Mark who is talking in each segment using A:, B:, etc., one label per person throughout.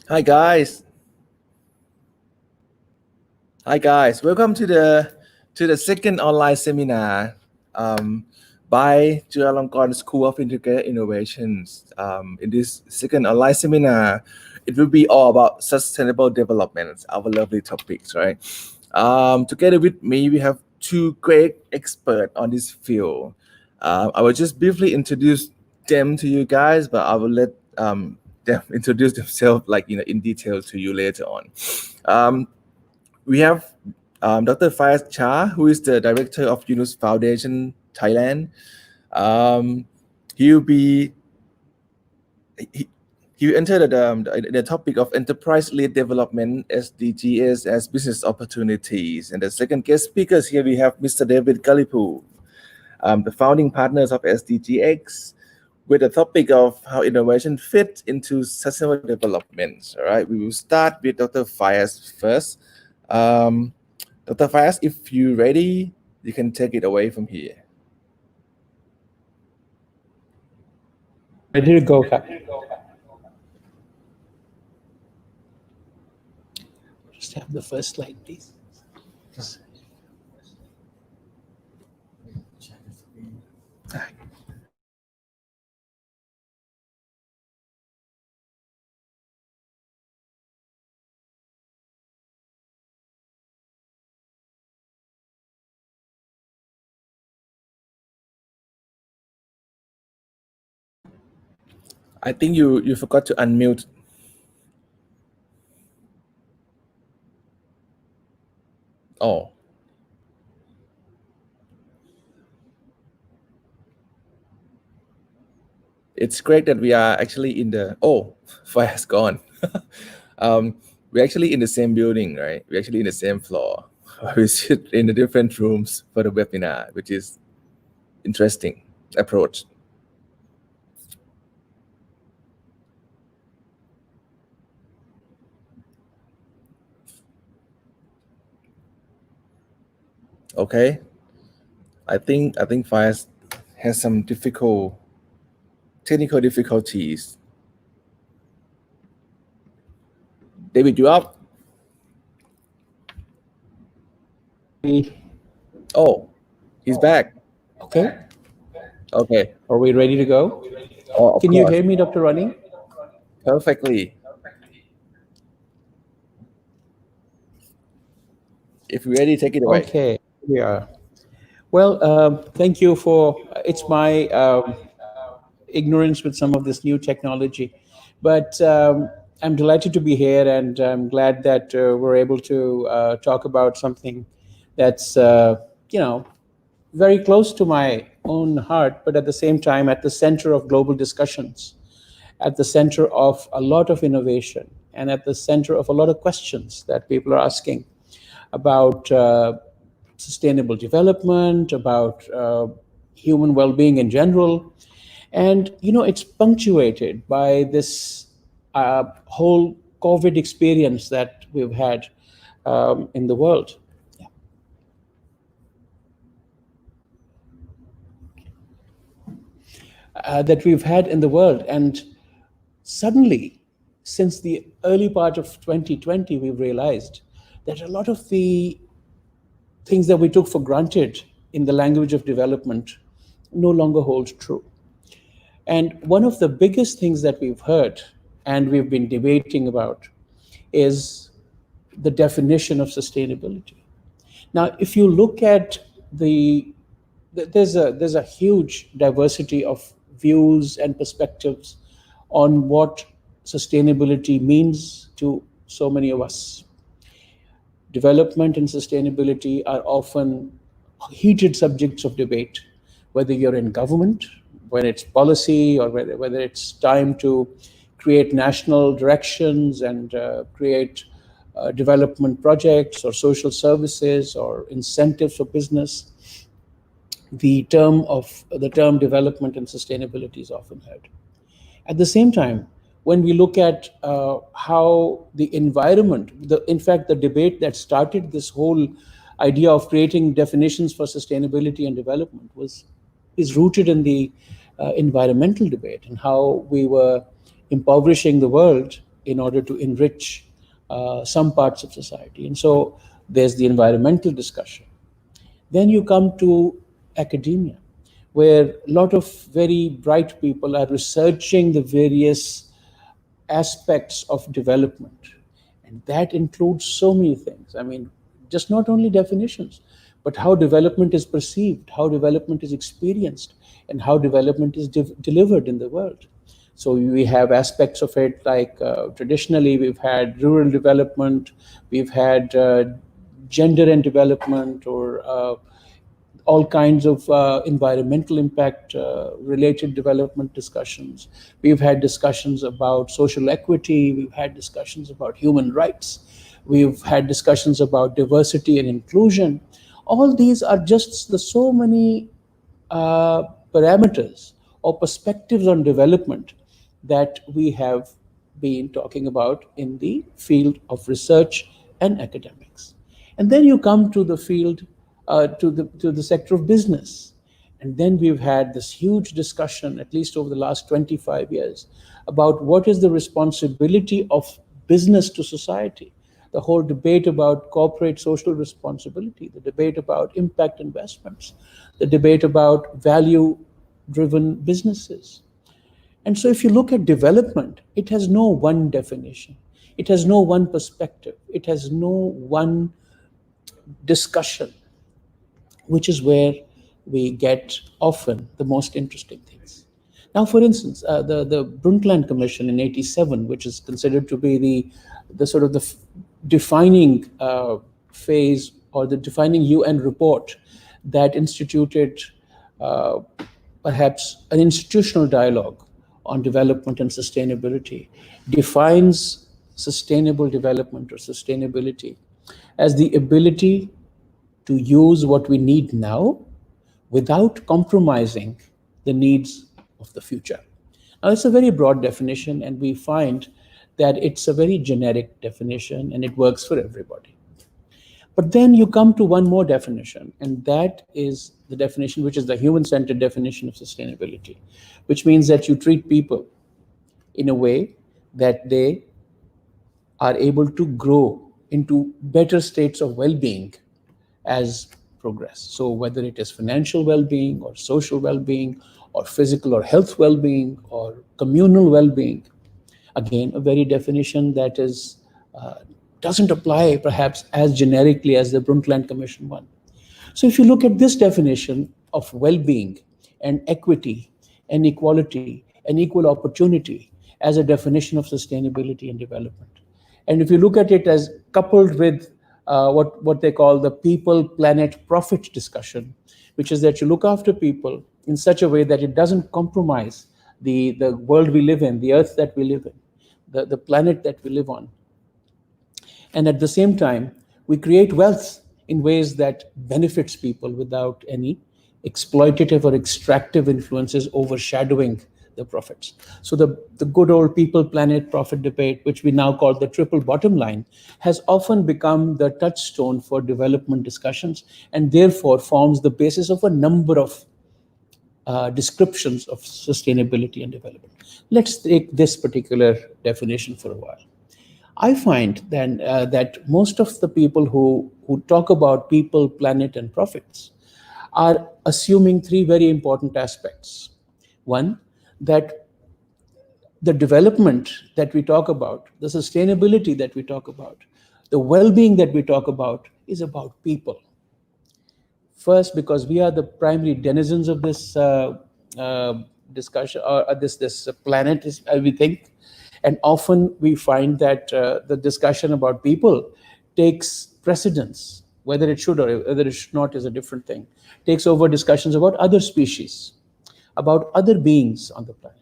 A: Hi guys. Hi guys. Welcome to the second online seminar by Chulalongkorn School of Integrated Innovations. In this second online seminar, it will be all about sustainable development, our lovely topics, right? Together with me, we have two great experts on this field. I will just briefly introduce them to you guys, but I will let them introduce themselves in detail to you later on. We have Dr. Faiz Cha, who is the director of Yunus Foundation, Thailand. Um, he'll be he, he will enter the topic of enterprise-led development (SDGs) as business opportunities. And the second guest speakers here we have Mr. David Galipu, the founding partners of SDGX, with the topic of how innovation fits into sustainable development. All right, we will start with Dr. Faiz first. Dr. Fayaz, if you're ready, you can take it away from here.
B: Ready to go, Cap. Just have the first slide, please.
A: I think you forgot to unmute. Oh. It's great that we are actually in the Fayaz gone. We're actually in the same building, right? We're actually in the same floor. We sit in the different rooms for the webinar, which is interesting approach. Okay. I think Fayaz has some technical difficulties. David, you up? Oh, he's back.
B: Okay.
A: Okay.
B: Are we ready to go?
A: Oh,
B: Can you hear me, Dr. Rani?
A: Perfectly. If you're ready, take it away.
B: Okay, we are. Well, thank you for, it's my ignorance with some of this new technology, but I'm delighted to be here, and I'm glad that we're able to talk about something that's, very close to my own heart, but at the same time at the center of global discussions, at the center of a lot of innovation, and at the center of a lot of questions that people are asking about sustainable development, about human well-being in general. And it's punctuated by this whole COVID experience that we've had in the world. That we've had in the world. And suddenly, since the early part of 2020, we've realized that a lot of the things that we took for granted in the language of development no longer hold true. And one of the biggest things that we've heard and we've been debating about is the definition of sustainability. Now, if you look at there's a huge diversity of views and perspectives on what sustainability means to so many of us. Development and sustainability are often heated subjects of debate, whether you're in government, when it's policy, or whether it's time to create national directions and create development projects or social services or incentives for business. The term development and sustainability is often heard. At the same time, when we look at how the environment, in fact, the debate that started this whole idea of creating definitions for sustainability and development is rooted in the environmental debate and how we were impoverishing the world in order to enrich some parts of society. And so there's the environmental discussion. Then you come to academia, where a lot of very bright people are researching the various aspects of development. And that includes so many things. I mean, just not only definitions, but how development is perceived, how development is experienced, and how development is delivered in the world. So we have aspects of it like traditionally we've had rural development, we've had gender and development, or all kinds of environmental impact related development discussions. We've had discussions about social equity, we've had discussions about human rights, we've had discussions about diversity and inclusion. All these are just the so many parameters or perspectives on development that we have been talking about in the field of research and academics. And then you come to the field, to the sector of business. And then we've had this huge discussion, at least over the last 25 years, about what is the responsibility of business to society. The whole debate about corporate social responsibility, the debate about impact investments, the debate about value driven businesses. And so, if you look at development, it has no one definition, it has no one perspective, it has no one discussion, which is where we get often the most interesting things. Now, for instance, the Brundtland Commission in '87, which is considered to be the sort of the defining phase, or the defining UN report that instituted uh, perhaps an institutional dialogue on development and sustainability, defines sustainable development or sustainability as the ability to use what we need now without compromising the needs of the future. Now, it's a very broad definition, and we find that it's a very generic definition and it works for everybody. But then you come to one more definition, and that is the definition which is the human centered definition of sustainability, which means that you treat people in a way that they are able to grow into better states of well being as progress. So, whether it is financial well being, or social well being, or physical or health well being, or communal well being, again, a very definition that is doesn't apply perhaps as generically as the Brundtland Commission one. So, if you look at this definition of well being and equity and equality and equal opportunity as a definition of sustainability and development, and if you look at it as coupled with what they call the people, planet, profit discussion, which is that you look after people in such a way that it doesn't compromise the world we live in, the earth that we live in, the planet that we live on. And at the same time, we create wealth in ways that benefits people without any exploitative or extractive influences overshadowing the profits. So the good old people, planet, profit debate, which we now call the triple bottom line, has often become the touchstone for development discussions, and therefore forms the basis of a number of descriptions of sustainability and development. Let's take this particular definition for a while. I find then that most of the people who talk about people, planet, and profits are assuming three very important aspects. One, that the development that we talk about, the sustainability that we talk about, the well being that we talk about is about people. First, because we are the primary denizens of this discussion, or this planet, is we think, and often we find that the discussion about people takes precedence. Whether it should or whether it should not is a different thing. Takes over discussions about other species, about other beings on the planet.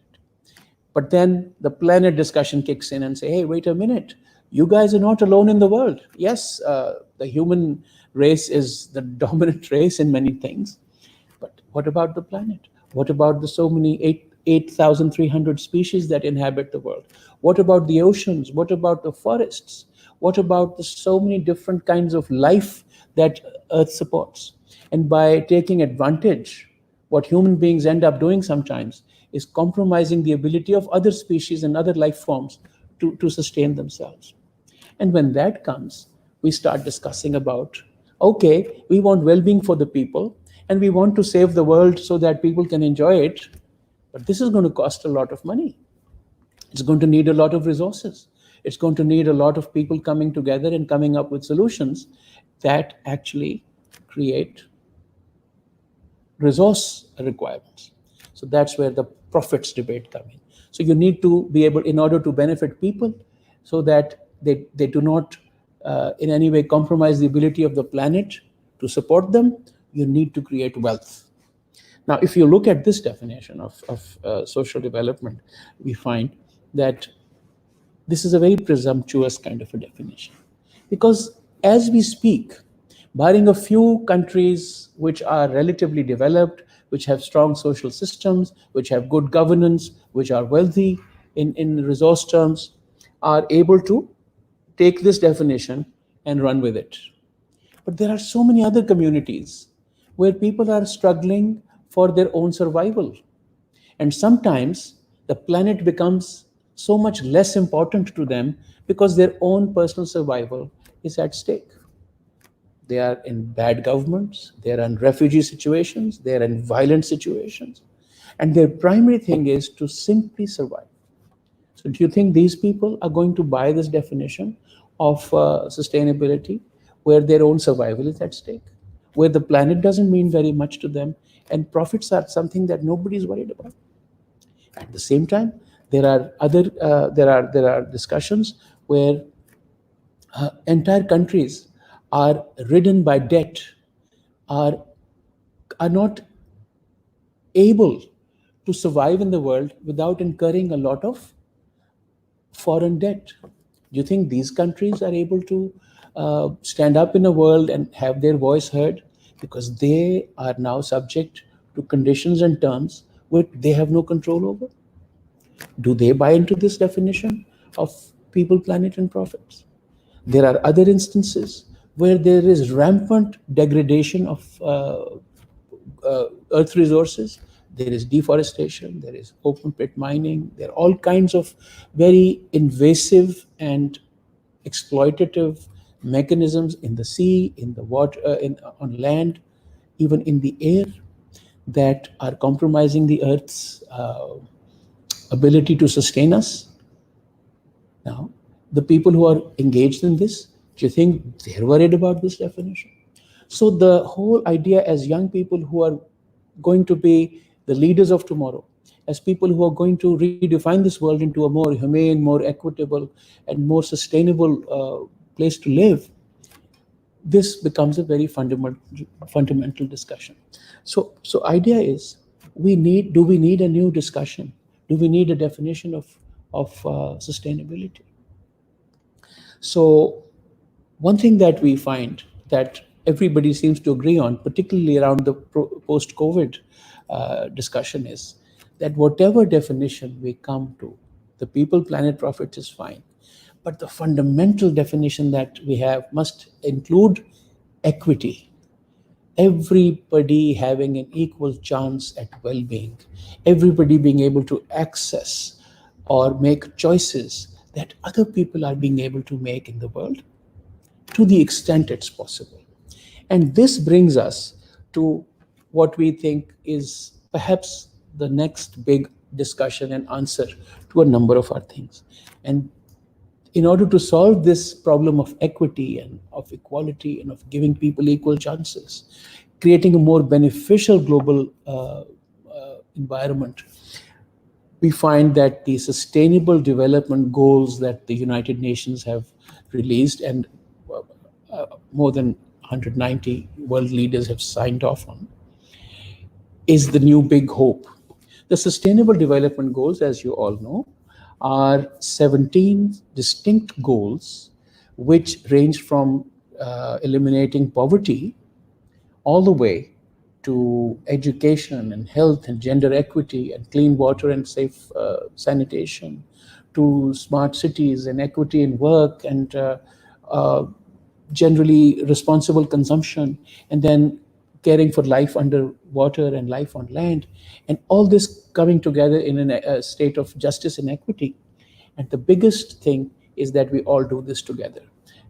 B: But then the planet discussion kicks in and say, hey, wait a minute, you guys are not alone in the world. Yes, the human race is the dominant race in many things, but what about the planet? What about the so many 8,300 species that inhabit the world? What about the oceans? What about the forests? What about the so many different kinds of life that Earth supports? And by taking advantage, what human beings end up doing sometimes is compromising the ability of other species and other life forms to sustain themselves. And when that comes, we start discussing about, okay, we want well-being for the people and we want to save the world so that people can enjoy it, but this is going to cost a lot of money. It's going to need a lot of resources. It's going to need a lot of people coming together and coming up with solutions that actually create resource requirements. So that's where the profits debate come in. So you need to be able, in order to benefit people, so that they do not in any way compromise the ability of the planet to support them, you need to create wealth. Now, if you look at this definition of social development, we find that this is a very presumptuous kind of a definition. Because as we speak, barring a few countries which are relatively developed, which have strong social systems, which have good governance, which are wealthy in resource terms, are able to take this definition and run with it. But there are so many other communities where people are struggling for their own survival. And sometimes the planet becomes so much less important to them because their own personal survival is at stake. They are in bad governments, they are in refugee situations, they are in violent situations, and their primary thing is to simply survive. So, do you think these people are going to buy this definition of sustainability where their own survival is at stake, where the planet doesn't mean very much to them, and profits are something that nobody is worried about? At the same time, there are discussions where entire countries are ridden by debt, are are not able to survive in the world without incurring a lot of foreign debt. Do you think these countries are able to stand up in a world and have their voice heard because they are now subject to conditions and terms which they have no control over? Do they buy into this definition of people, planet, and profits? There are other instances where there is rampant degradation of earth resources. There is deforestation, there is open pit mining, there are all kinds of very invasive and exploitative mechanisms in the sea, in the water, on land, even in the air, that are compromising the earth's ability to sustain us. Now, the people who are engaged in this, do you think they're worried about this definition? So the whole idea, as young people who are going to be the leaders of tomorrow, as people who are going to redefine this world into a more humane, more equitable, and more sustainable place to live, this becomes a very fundamental discussion. So idea is, do we need a new discussion? Do we need a definition of sustainability? So one thing that we find that everybody seems to agree on, particularly around the post-COVID discussion, is that whatever definition we come to, the people, planet, profit is fine. But the fundamental definition that we have must include equity. Everybody having an equal chance at well-being, everybody being able to access or make choices that other people are being able to make in the world to the extent it's possible. And this brings us to what we think is perhaps the next big discussion and answer to a number of our things. And in order to solve this problem of equity and of equality and of giving people equal chances, creating a more beneficial global environment, we find that the sustainable development goals that the United Nations have released, and more than 190 world leaders have signed off on, is the new big hope. The Sustainable Development Goals, as you all know, are 17 distinct goals which range from eliminating poverty all the way to education and health and gender equity and clean water and safe sanitation, to smart cities and equity in work and generally responsible consumption, and then caring for life under water and life on land, and all this coming together in a state of justice and equity. And the biggest thing is that we all do this together.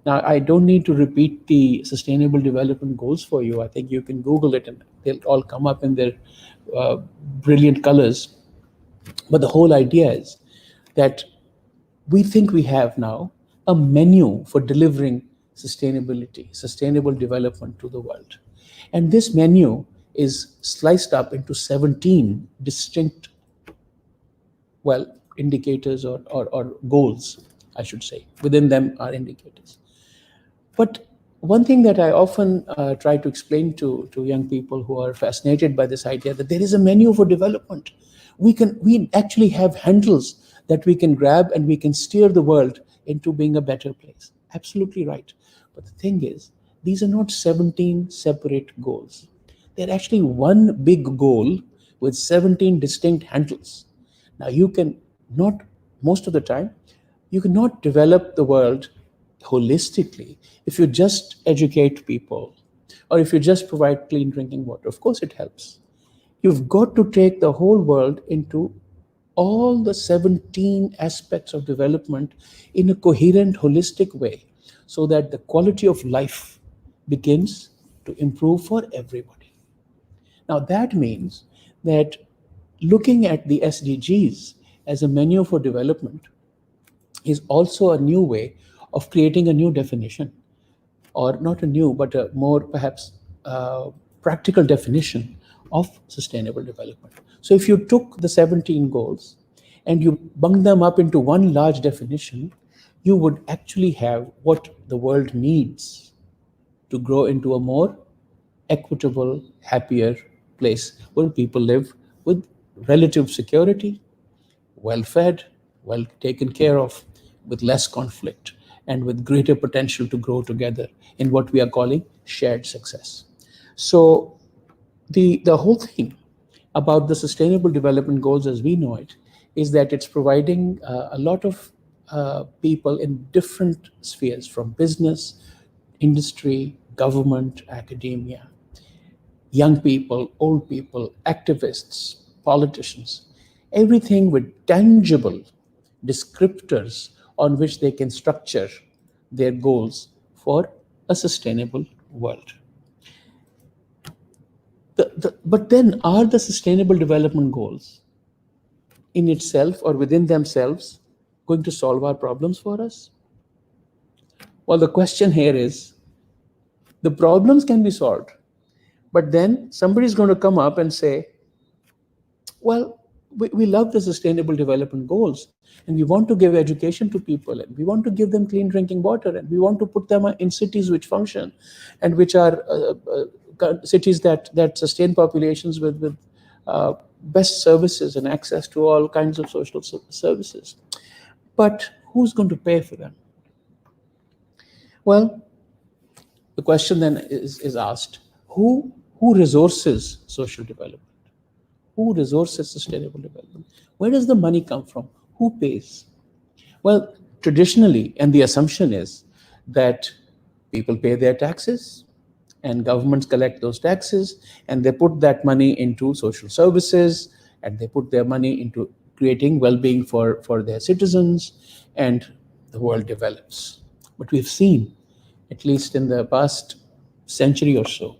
B: Now, I don't need to repeat the Sustainable Development Goals for you. I think you can Google it and they'll all come up in their uh, brilliant colors. But the whole idea is that we think we have now a menu for delivering sustainability, sustainable development to the world. And this menu is sliced up into 17 distinct, well, indicators or goals, I should say. Within them are indicators. But one thing that I often try to explain to young people who are fascinated by this idea that there is a menu for development. We actually have handles that we can grab and we can steer the world into being a better place. Absolutely right. But the thing is, these are not 17 separate goals. They're actually one big goal with 17 distinct handles. Now, you can not, most of the time, you cannot develop the world holistically if you just educate people or if you just provide clean drinking water. Of course, it helps. You've got to take the whole world into all the 17 aspects of development in a coherent, holistic way so that the quality of life begins to improve for everybody. Now, that means that looking at the SDGs as a menu for development is also a new way of creating a new definition, or not a new, but a more perhaps practical definition of sustainable development. So, if you took the 17 goals and you bung them up into one large definition, you would actually have what the world needs to grow into a more equitable, happier place where people live with relative security, well fed, well taken care of, with less conflict, and with greater potential to grow together in what we are calling shared success. So, the whole thing about the Sustainable Development Goals as we know it is that it's providing a lot of people in different spheres from business, industry, government, academia, young people, old people, activists, politicians, everything with tangible descriptors on which they can structure their goals for a sustainable world. But then, are the Sustainable Development Goals in itself or within themselves going to solve our problems for us? Well, the question here is the problems can be solved, but then somebody's going to come up and say, well, we love the Sustainable Development Goals and we want to give education to people and we want to give them clean drinking water and we want to put them in cities which function and which are cities that sustain populations with best services and access to all kinds of social services. But who's going to pay for them? Well, the question then is asked, who resources social development? Who resources sustainable development? Where does the money come from? Who pays? Well, traditionally, and the assumption is that people pay their taxes and governments collect those taxes and they put that money into social services and they put their money into creating well-being for their citizens, and the world develops. But we've seen, at least in the past century or so,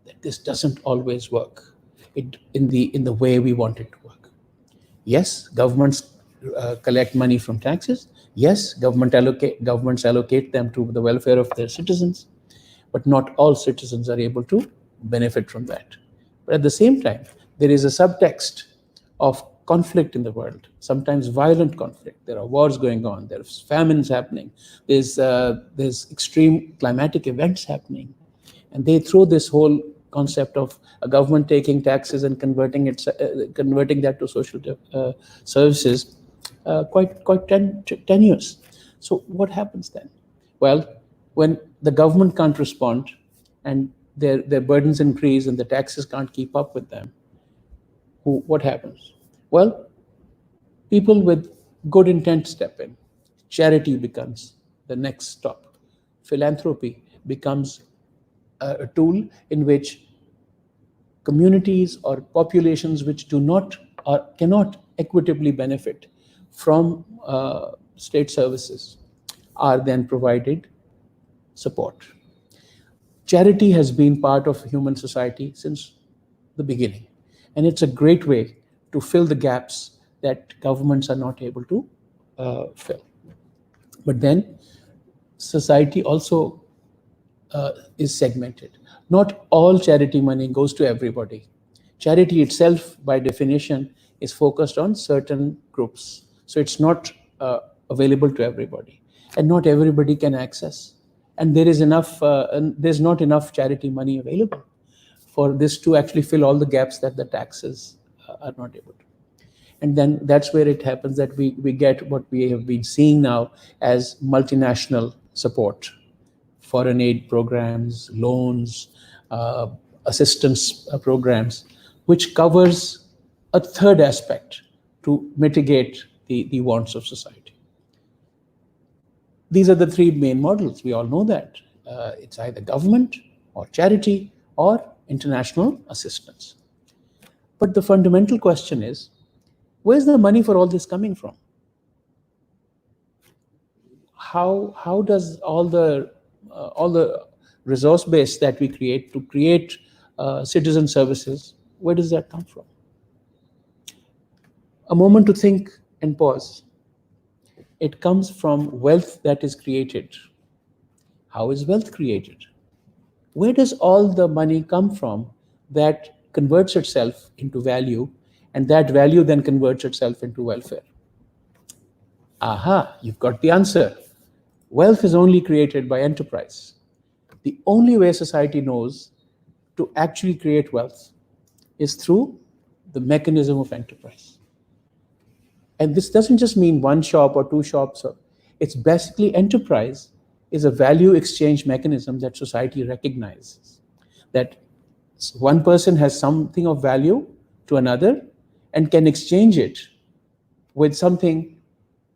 B: that this doesn't always work in the way we want it to work. Yes, governments collect money from taxes. Yes, governments allocate them to the welfare of their citizens, but not all citizens are able to benefit from that. But at the same time, there is a subtext of conflict in the world, sometimes violent conflict. There are wars going on, there's famines happening, there's extreme climatic events happening. And they throw this whole concept of a government taking taxes and converting that to social services quite tenuous. So what happens then? Well, when the government can't respond and their burdens increase and the taxes can't keep up with them, what happens? Well, people with good intent step in. Charity becomes the next stop. Philanthropy becomes a tool in which communities or populations which do not or cannot equitably benefit from state services are then provided support. Charity has been part of human society since the beginning, and it's a great way to fill the gaps that governments are not able to fill. But then society also is segmented. Not all charity money goes to everybody. Charity itself, by definition, is focused on certain groups. So it's not available to everybody, and not everybody can access. And there's not enough charity money available for this to actually fill all the gaps that the taxes are not able to. And then that's where it happens that we get what we have been seeing now as multinational support, foreign aid programs, loans, uh, assistance programs, which covers a third aspect to mitigate the wants of society. These are the three main models. We all know that. It's either government or charity or international assistance. But the fundamental question is, where's the money for all this coming from? How does all the resource base that we create to create citizen services, where does that come from? A moment to think and pause. It comes from wealth that is created. How is wealth created? Where does all the money come from that converts itself into value, and that value then converts itself into welfare? Aha, you've got the answer. Wealth is only created by enterprise. The only way society knows to actually create wealth is through the mechanism of enterprise. And this doesn't just mean one shop or two shops. It's basically enterprise is a value exchange mechanism that society recognizes. That one person has something of value to another and can exchange it with something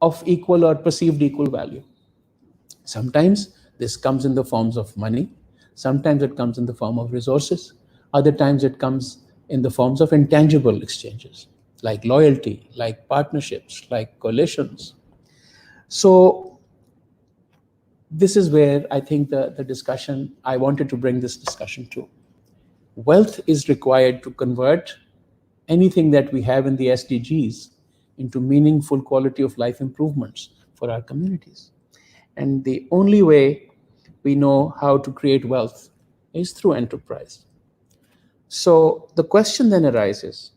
B: of equal or perceived equal value. Sometimes this comes in the forms of money, sometimes it comes in the form of resources, other times it comes in the forms of intangible exchanges, like loyalty, like partnerships, like coalitions. So this is where I think the discussion, I wanted to bring this discussion to. Wealth is required to convert anything that we have in the SDGs into meaningful quality of life improvements for our communities. And the only way we know how to create wealth is through enterprise. So the question then arises,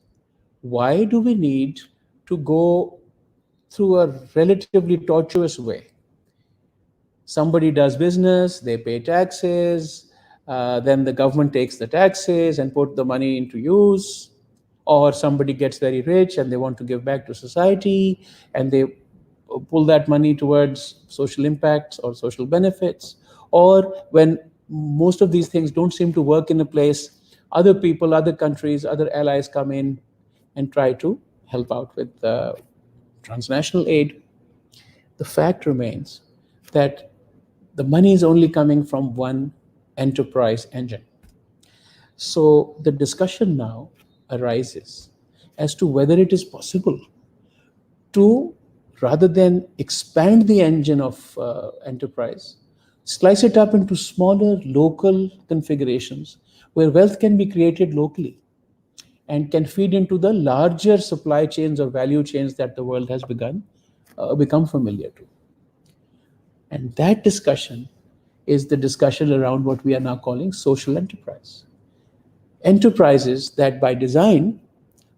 B: why do we need to go through a relatively tortuous way? Somebody does business, they pay taxes, then the government takes the taxes and put the money into use, or somebody gets very rich and they want to give back to society and they pull that money towards social impacts or social benefits. Or when most of these things don't seem to work in a place, other people, other countries, other allies come in and try to help out with transnational aid. The fact remains that the money is only coming from one enterprise engine. So the discussion now arises as to whether it is possible to, rather than expand the engine of enterprise, slice it up into smaller local configurations where wealth can be created locally and can feed into the larger supply chains or value chains that the world has become familiar to. And that discussion is the discussion around what we are now calling social enterprise. Enterprises that by design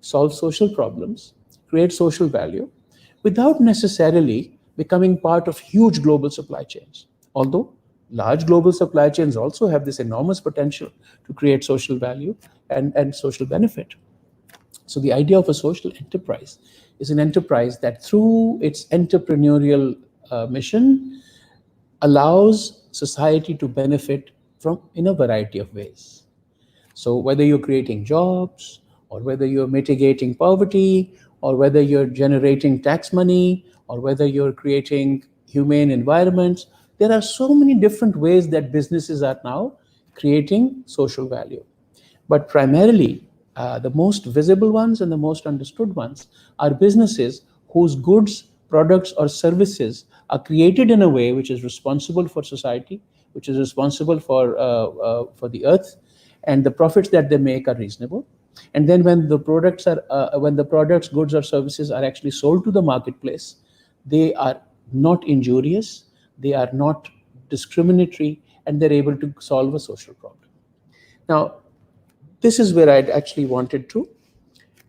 B: solve social problems, create social value, without necessarily becoming part of huge global supply chains. Although large global supply chains also have this enormous potential to create social value and social benefit. So the idea of a social enterprise is an enterprise that through its entrepreneurial mission allows society to benefit from in a variety of ways. So whether you're creating jobs, or whether you're mitigating poverty, or whether you're generating tax money, or whether you're creating humane environments, there are so many different ways that businesses are now creating social value. But primarily, the most visible ones and the most understood ones are businesses whose goods products or services are created in a way which is responsible for society, which is responsible for the earth, and the profits that they make are reasonable. And then when the products, goods, or services are actually sold to the marketplace, they are not injurious, they are not discriminatory, and they're able to solve a social problem. Now, this is where I'd actually wanted to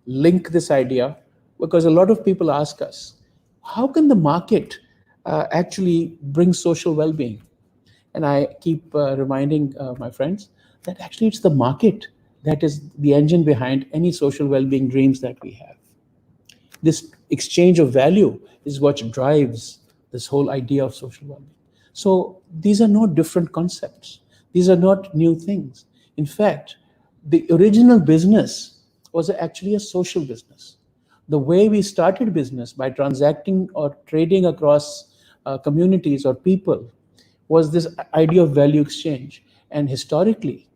B: link this idea, because a lot of people ask us, how can the market actually bring social well-being? And I keep reminding my friends that actually it's the market that is the engine behind any social well-being dreams that we have. This exchange of value is what drives this whole idea of social well-being. So these are not different concepts. These are not new things. In fact, the original business was actually a social business. The way we started business by transacting or trading across communities or people was this idea of value exchange. And historically,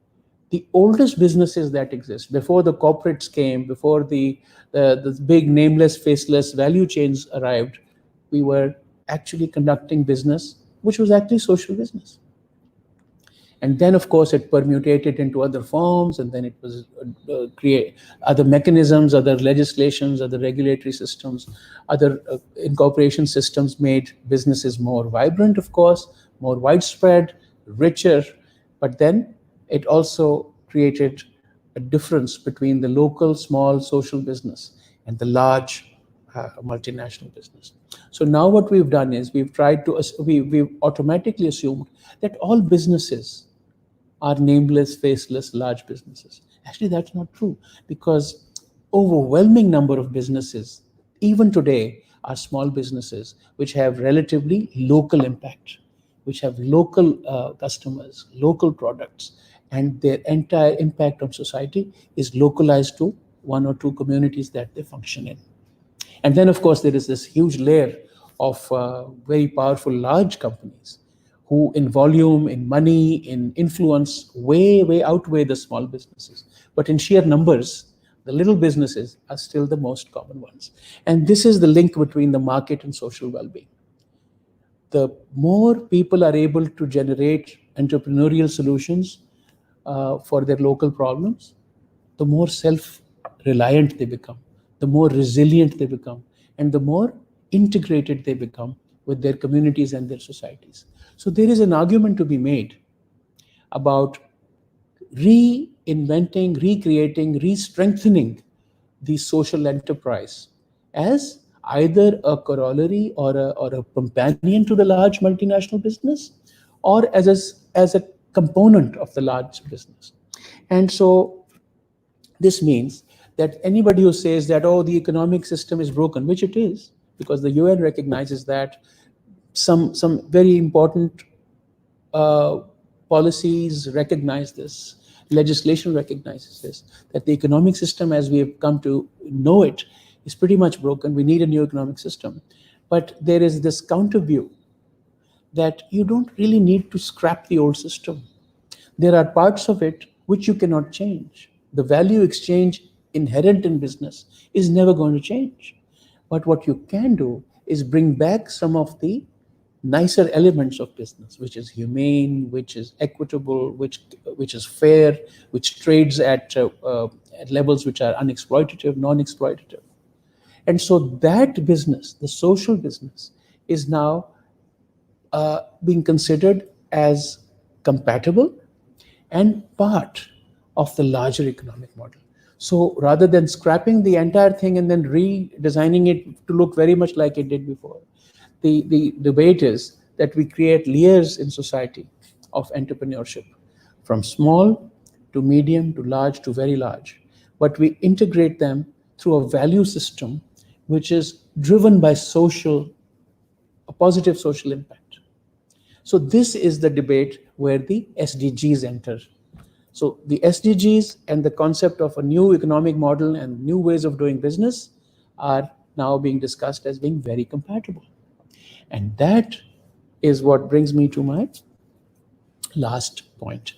B: the oldest businesses that exist before the corporates came, before the big nameless, faceless value chains arrived, we were actually conducting business, which was actually social business. And then, of course, it permutated into other forms, and then it was create other mechanisms, other legislations, other regulatory systems, other incorporation systems made businesses more vibrant, of course, more widespread, richer. But then it also created a difference between the local small social business and the large multinational business. So now what we've done is we've automatically assumed that all businesses are nameless, faceless, large businesses. Actually, that's not true, because overwhelming number of businesses, even today, are small businesses which have relatively local impact, which have local customers, local products, and their entire impact on society is localized to one or two communities that they function in. And then, of course, there is this huge layer of very powerful large companies who, in volume, in money, in influence, way outweigh the small businesses. But in sheer numbers, the little businesses are still the most common ones. And this is the link between the market and social well-being. The more people are able to generate entrepreneurial solutions for their local problems, the more self-reliant they become, the more resilient they become, and the more integrated they become with their communities and their societies. So there is an argument to be made about reinventing, recreating, re-strengthening the social enterprise as either a corollary or a companion to the large multinational business, or as a component of the large business. And so this means that anybody who says that, oh, the economic system is broken, which it is, because the UN recognizes that some very important uh, policies recognize this, legislation recognizes this, that the economic system as we have come to know it is pretty much broken. We need a new economic system. But there is this counter view that you don't really need to scrap the old system. There are parts of it which you cannot change. The value exchange inherent in business is never going to change. But what you can do is bring back some of the nicer elements of business, which is humane, which is equitable, which is fair, which trades at levels which are unexploitative, non-exploitative. And so that business, the social business, is now being considered as compatible and part of the larger economic model. So rather than scrapping the entire thing and then redesigning it to look very much like it did before, the debate is that we create layers in society of entrepreneurship, from small to medium to large to very large. But we integrate them through a value system which is driven by a positive social impact. So this is the debate where the SDGs enter. So the SDGs and the concept of a new economic model and new ways of doing business are now being discussed as being very compatible. And that is what brings me to my last point,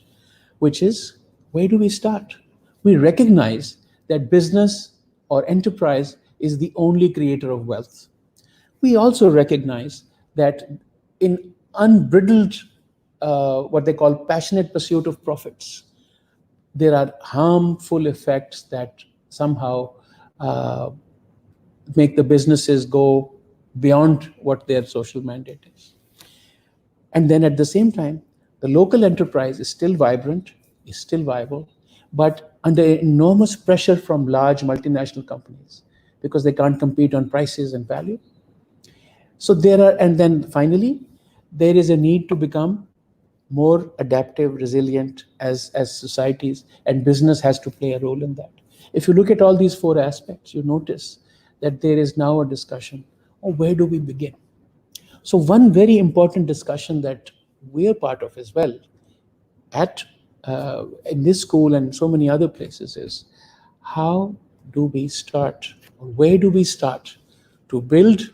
B: which is, where do we start? We recognize that business or enterprise is the only creator of wealth. We also recognize that in unbridled, what they call passionate pursuit of profits, there are harmful effects that somehow uh, make the businesses go beyond what their social mandate is. And then at the same time, the local enterprise is still vibrant, is still viable, but under enormous pressure from large multinational companies because they can't compete on prices and value. So there are, and then finally, there is a need to become more adaptive, resilient as societies, and business has to play a role in that. If you look at all these four aspects, you notice that there is now a discussion of where do we begin. So one very important discussion that we're part of as well at in this school and so many other places is how do we start, or where do we start to build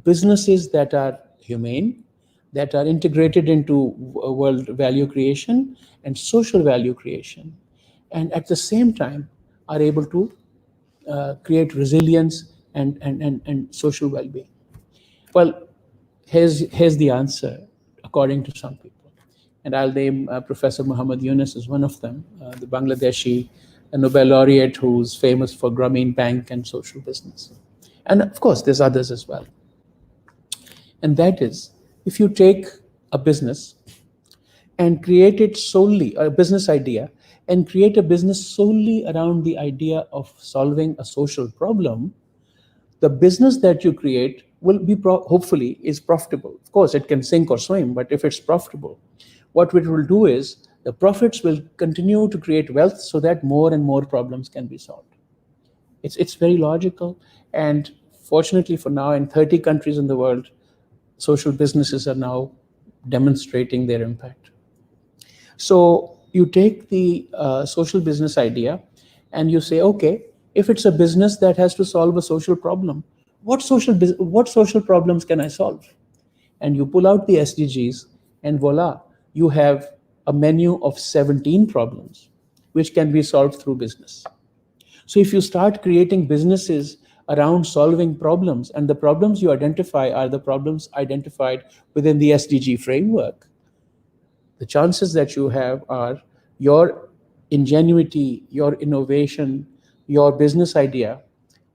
B: businesses that are humane, that are integrated into world value creation and social value creation, and at the same time are able to create resilience and social well-being. Well, here's the answer according to some people. And I'll name Professor Muhammad Yunus as one of them, the Bangladeshi Nobel laureate who's famous for Grameen Bank and social business. And of course, there's others as well. And that is, if you take a business and create it solely, a business idea, and create a business solely around the idea of solving a social problem, the business that you create will be hopefully is profitable. Of course, it can sink or swim, but if it's profitable, what it will do is the profits will continue to create wealth so that more and more problems can be solved. It's very logical, and fortunately for now, in 30 countries in the world, social businesses are now demonstrating their impact. So you take the social business idea and you say, okay, if it's a business that has to solve a social problem, what social problems can I solve? And you pull out the SDGs, and voila, you have a menu of 17 problems which can be solved through business. So if you start creating businesses around solving problems, and the problems you identify are the problems identified within the SDG framework, the chances that you have are your ingenuity, your innovation, your business idea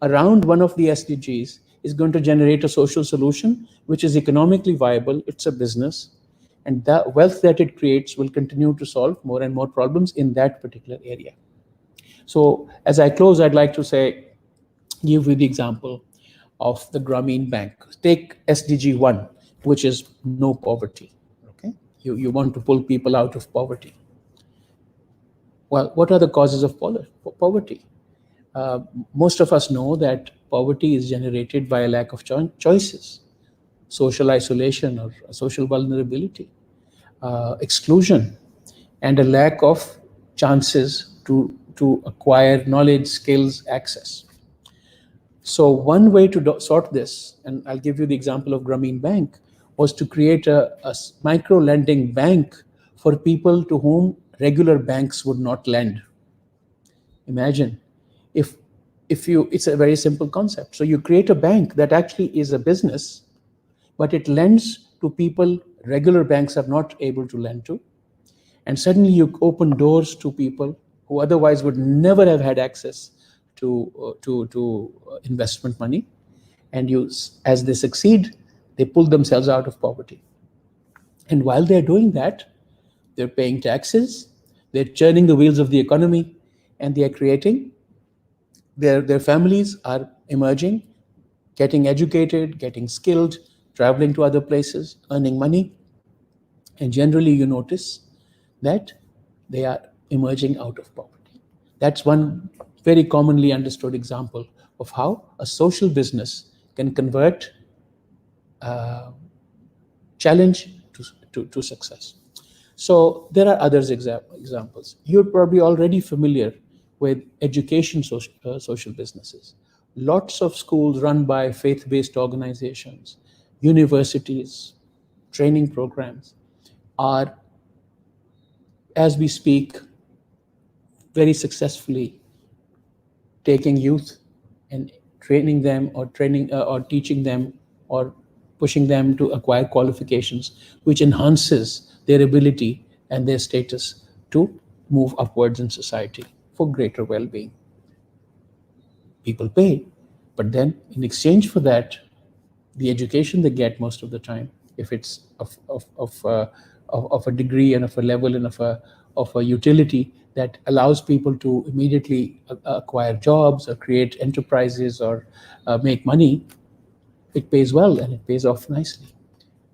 B: around one of the SDGs is going to generate a social solution which is economically viable. It's a business, and the wealth that it creates will continue to solve more and more problems in that particular area. So as I close, I'd like to say, give you the example of the Grameen Bank. Take SDG 1, which is no poverty. Okay, you want to pull people out of poverty. Well, what are the causes of poverty? Uh, Most of us know that poverty is generated by a lack of choices, social isolation or social vulnerability, exclusion, and a lack of chances to acquire knowledge, skills, access. So one way to sort this, and I'll give you the example of Grameen Bank, was to create a micro lending bank for people to whom regular banks would not lend. Imagine if it's a very simple concept. So you create a bank that actually is a business, but it lends to people regular banks are not able to lend to. And suddenly you open doors to people who otherwise would never have had access to investment money. And as they succeed, they pull themselves out of poverty. And while they're doing that, they're paying taxes, they're churning the wheels of the economy, and they are creating, their families are emerging, getting educated, getting skilled, traveling to other places, earning money. And generally, you notice that they are emerging out of poverty. That's one very commonly understood example of how a social business can convert challenge to success. So there are others examples. You're probably already familiar with education social businesses. Lots of schools run by faith-based organizations, universities, training programs are, as we speak, very successfully taking youth and training them or teaching them or pushing them to acquire qualifications which enhances their ability and their status to move upwards in society for greater well-being. People pay, but then in exchange for that, the education they get most of the time, if it's of a degree and of a level and of a utility that allows people to immediately acquire jobs or create enterprises or make money, it pays well and it pays off nicely.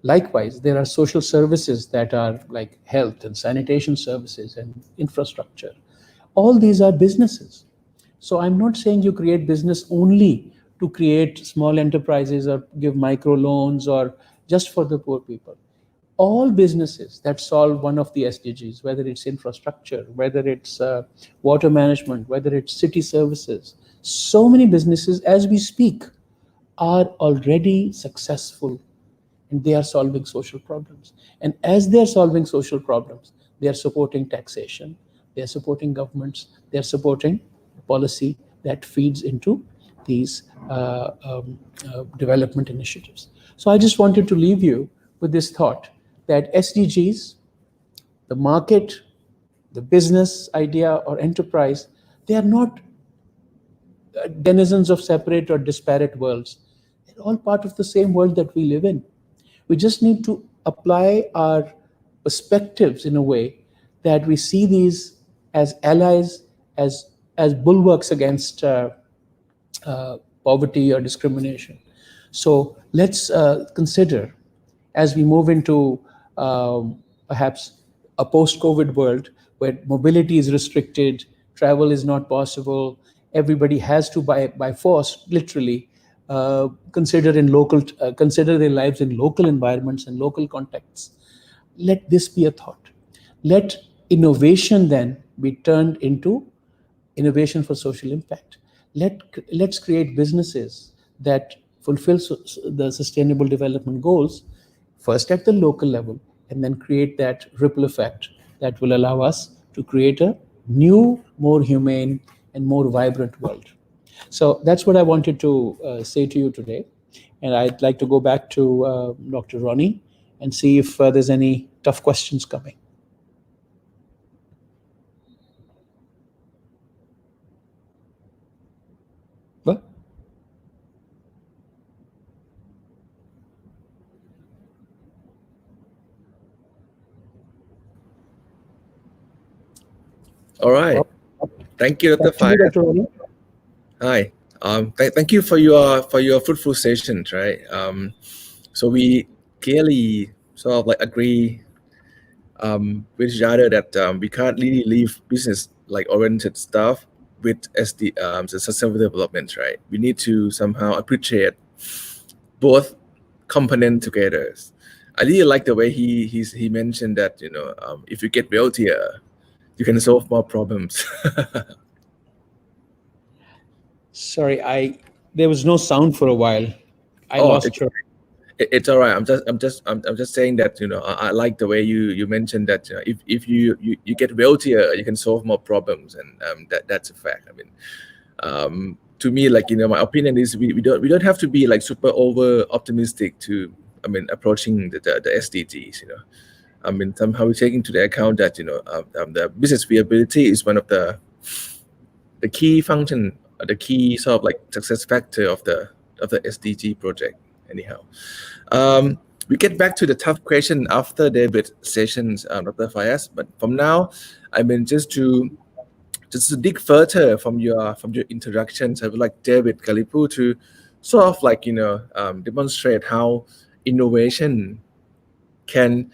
B: Likewise, there are social services that are like health and sanitation services and infrastructure. All these are businesses. So I'm not saying you create business only to create small enterprises or give micro loans or just for the poor people. All businesses that solve one of the SDGs, whether it's infrastructure, whether it's water management, whether it's city services, so many businesses as we speak are already successful and they are solving social problems. And as they are solving social problems, they are supporting taxation, they are supporting governments, they are supporting policy that feeds into these development initiatives. So I just wanted to leave you with this thought that SDGs, the market, the business idea or enterprise, they are not denizens of separate or disparate worlds. They're all part of the same world that we live in. We just need to apply our perspectives in a way that we see these as allies, as bulwarks against poverty or discrimination. So let's consider, as we move into perhaps a post-COVID world where mobility is restricted, travel is not possible, everybody has to by force, literally, consider their lives in local environments and local contexts. Let this be a thought. Let innovation then be turned into innovation for social impact. Let's create businesses that fulfill the sustainable development goals first at the local level and then create that ripple effect that will allow us to create a new, more humane and more vibrant world. So that's what I wanted to say to you today. And I'd like to go back to Dr. Ronnie and see if there's any tough questions coming. What?
A: All right. Thank you, Dr.
B: Back to you,
A: Fire.
B: Dr. Ronnie.
A: Hi. Thank you for your fruitful sessions, right? So we clearly sort of like agree with each other that we can't really leave business like oriented stuff with the sustainable development, right? We need to somehow appreciate both components together. I really like the way he mentioned that if you get wealthier, you can solve more problems.
B: Sorry, there was no sound for a while. I
A: Oh,
B: lost your.
A: it's all right. I'm just saying that I like the way you mentioned that if you get wealthier, you can solve more problems, and that's a fact. I mean, to me, like my opinion is we don't have to be like super over optimistic to approaching the SDGs. I mean, somehow we take into the account that the business viability is one of the key function, the key sort of like success factor of the SDG project. Anyhow, we get back to the tough question after David sessions, Dr. Fayaz. But from now, I mean just to dig further from your introductions, I would like David Kalipu to sort of like demonstrate how innovation can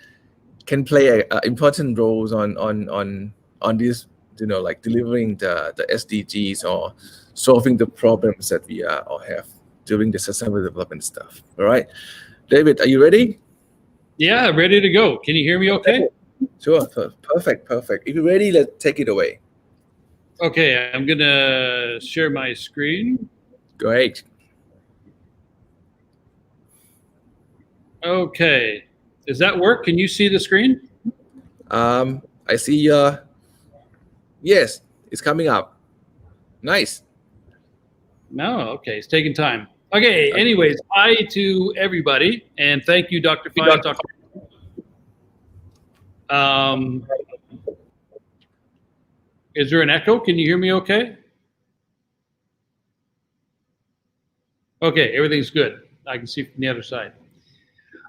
A: play a important roles on this like delivering the SDGs or solving the problems that we are or have during the sustainable development stuff. All right, David, are you ready?
C: Yeah, ready to go. Can you hear me okay?
A: Sure. Perfect. If you're ready, let's take it away.
C: Okay, I'm going to share my screen.
A: Great.
C: Okay. Does that work? Can you see the screen?
A: I see yes, it's coming up. Nice.
C: No, okay. It's taking time. Okay, anyways, hi to everybody, and thank you, Dr. Fires. Is there an echo? Can you hear me okay? Okay, everything's good. I can see from the other side.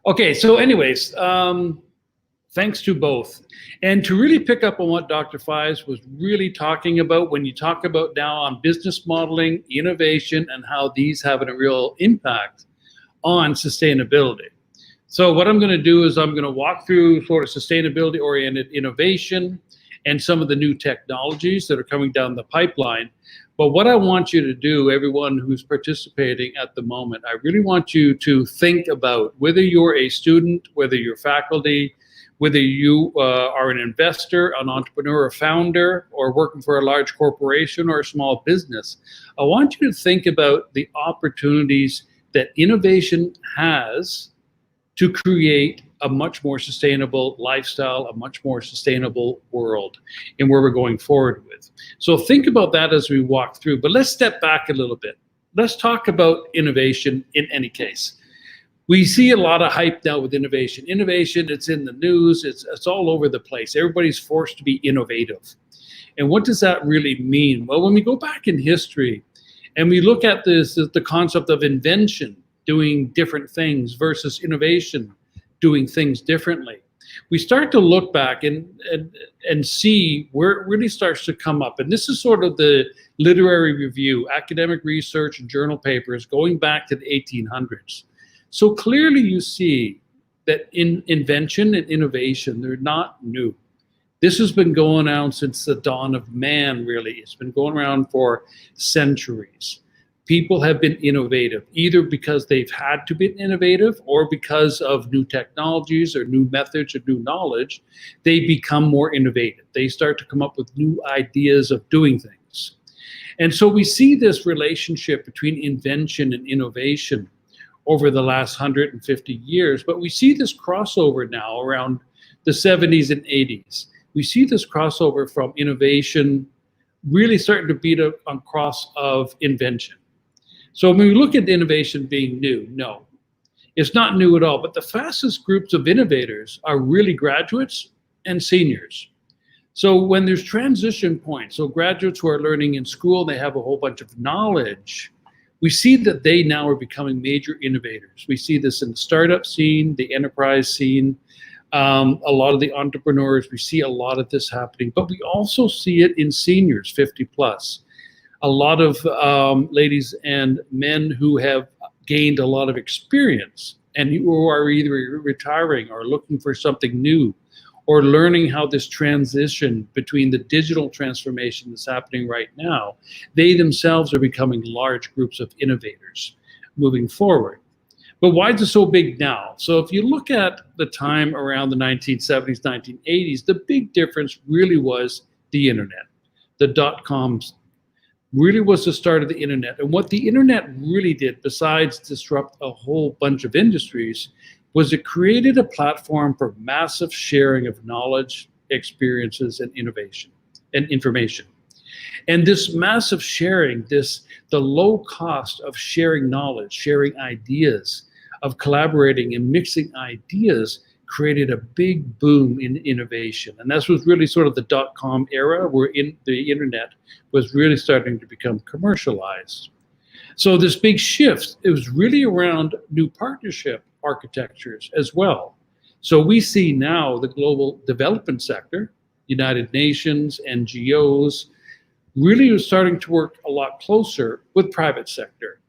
C: Okay, so anyways, thanks to both. And to really pick up on what Dr. Fives was really talking about when you talk about now on business modeling, innovation, and how these have a real impact on sustainability. So what I'm going to do is I'm going to walk through sort of sustainability-oriented innovation and some of the new technologies that are coming down the pipeline. But what I want you to do, everyone who's participating at the moment, I really want you to think about whether you're a student, whether you're faculty, whether you are an investor, an entrepreneur, a founder, or working for a large corporation or a small business. I want you to think about the opportunities that innovation has to create a much more sustainable lifestyle, a much more sustainable world, and where we're going forward with. So think about that as we walk through, but let's step back a little bit. Let's talk about innovation in any case. We see a lot of hype now with innovation. Innovation, it's in the news, it's all over the place. Everybody's forced to be innovative. And what does that really mean? Well, when we go back in history and we look at this, the concept of invention, doing different things versus innovation, doing things differently, we start to look back and see where it really starts to come up. And this is sort of the literary review, academic research and journal papers going back to the 1800s. So clearly you see that in invention and innovation, they're not new. This has been going on since the dawn of man, really. It's been going around for centuries. People have been innovative, either because they've had to be innovative or because of new technologies or new methods or new knowledge, they become more innovative. They start to come up with new ideas of doing things. And so we see this relationship between invention and innovation over the last 150 years, but we see this crossover now around the 70s and 80s. We see this crossover from innovation really starting to beat across of invention. So when we look at innovation being new, no, it's not new at all. But the fastest groups of innovators are really graduates and seniors. So when there's transition points, so graduates who are learning in school, they have a whole bunch of knowledge, we see that they now are becoming major innovators. We see this in the startup scene, the enterprise scene, a lot of the entrepreneurs, we see a lot of this happening, but we also see it in seniors, 50 plus. A lot of ladies and men who have gained a lot of experience and who are either retiring or looking for something new or learning how this transition between the digital transformation that's happening right now, they themselves are becoming large groups of innovators moving forward. But why is it so big now? So if you look at the time around the 1970s, 1980s, the big difference really was the internet. The dot-coms really was the start of the internet. And what the internet really did, besides disrupt a whole bunch of industries, was it created a platform for massive sharing of knowledge, experiences, and innovation and information. And this massive sharing, the low cost of sharing knowledge, sharing ideas, of collaborating and mixing ideas created a big boom in innovation. And this was really sort of the dot-com era where the internet was really starting to become commercialized. So this big shift, it was really around new partnership architectures as well. So we see now the global development sector, United Nations, NGOs, really are starting to work a lot closer with private sector.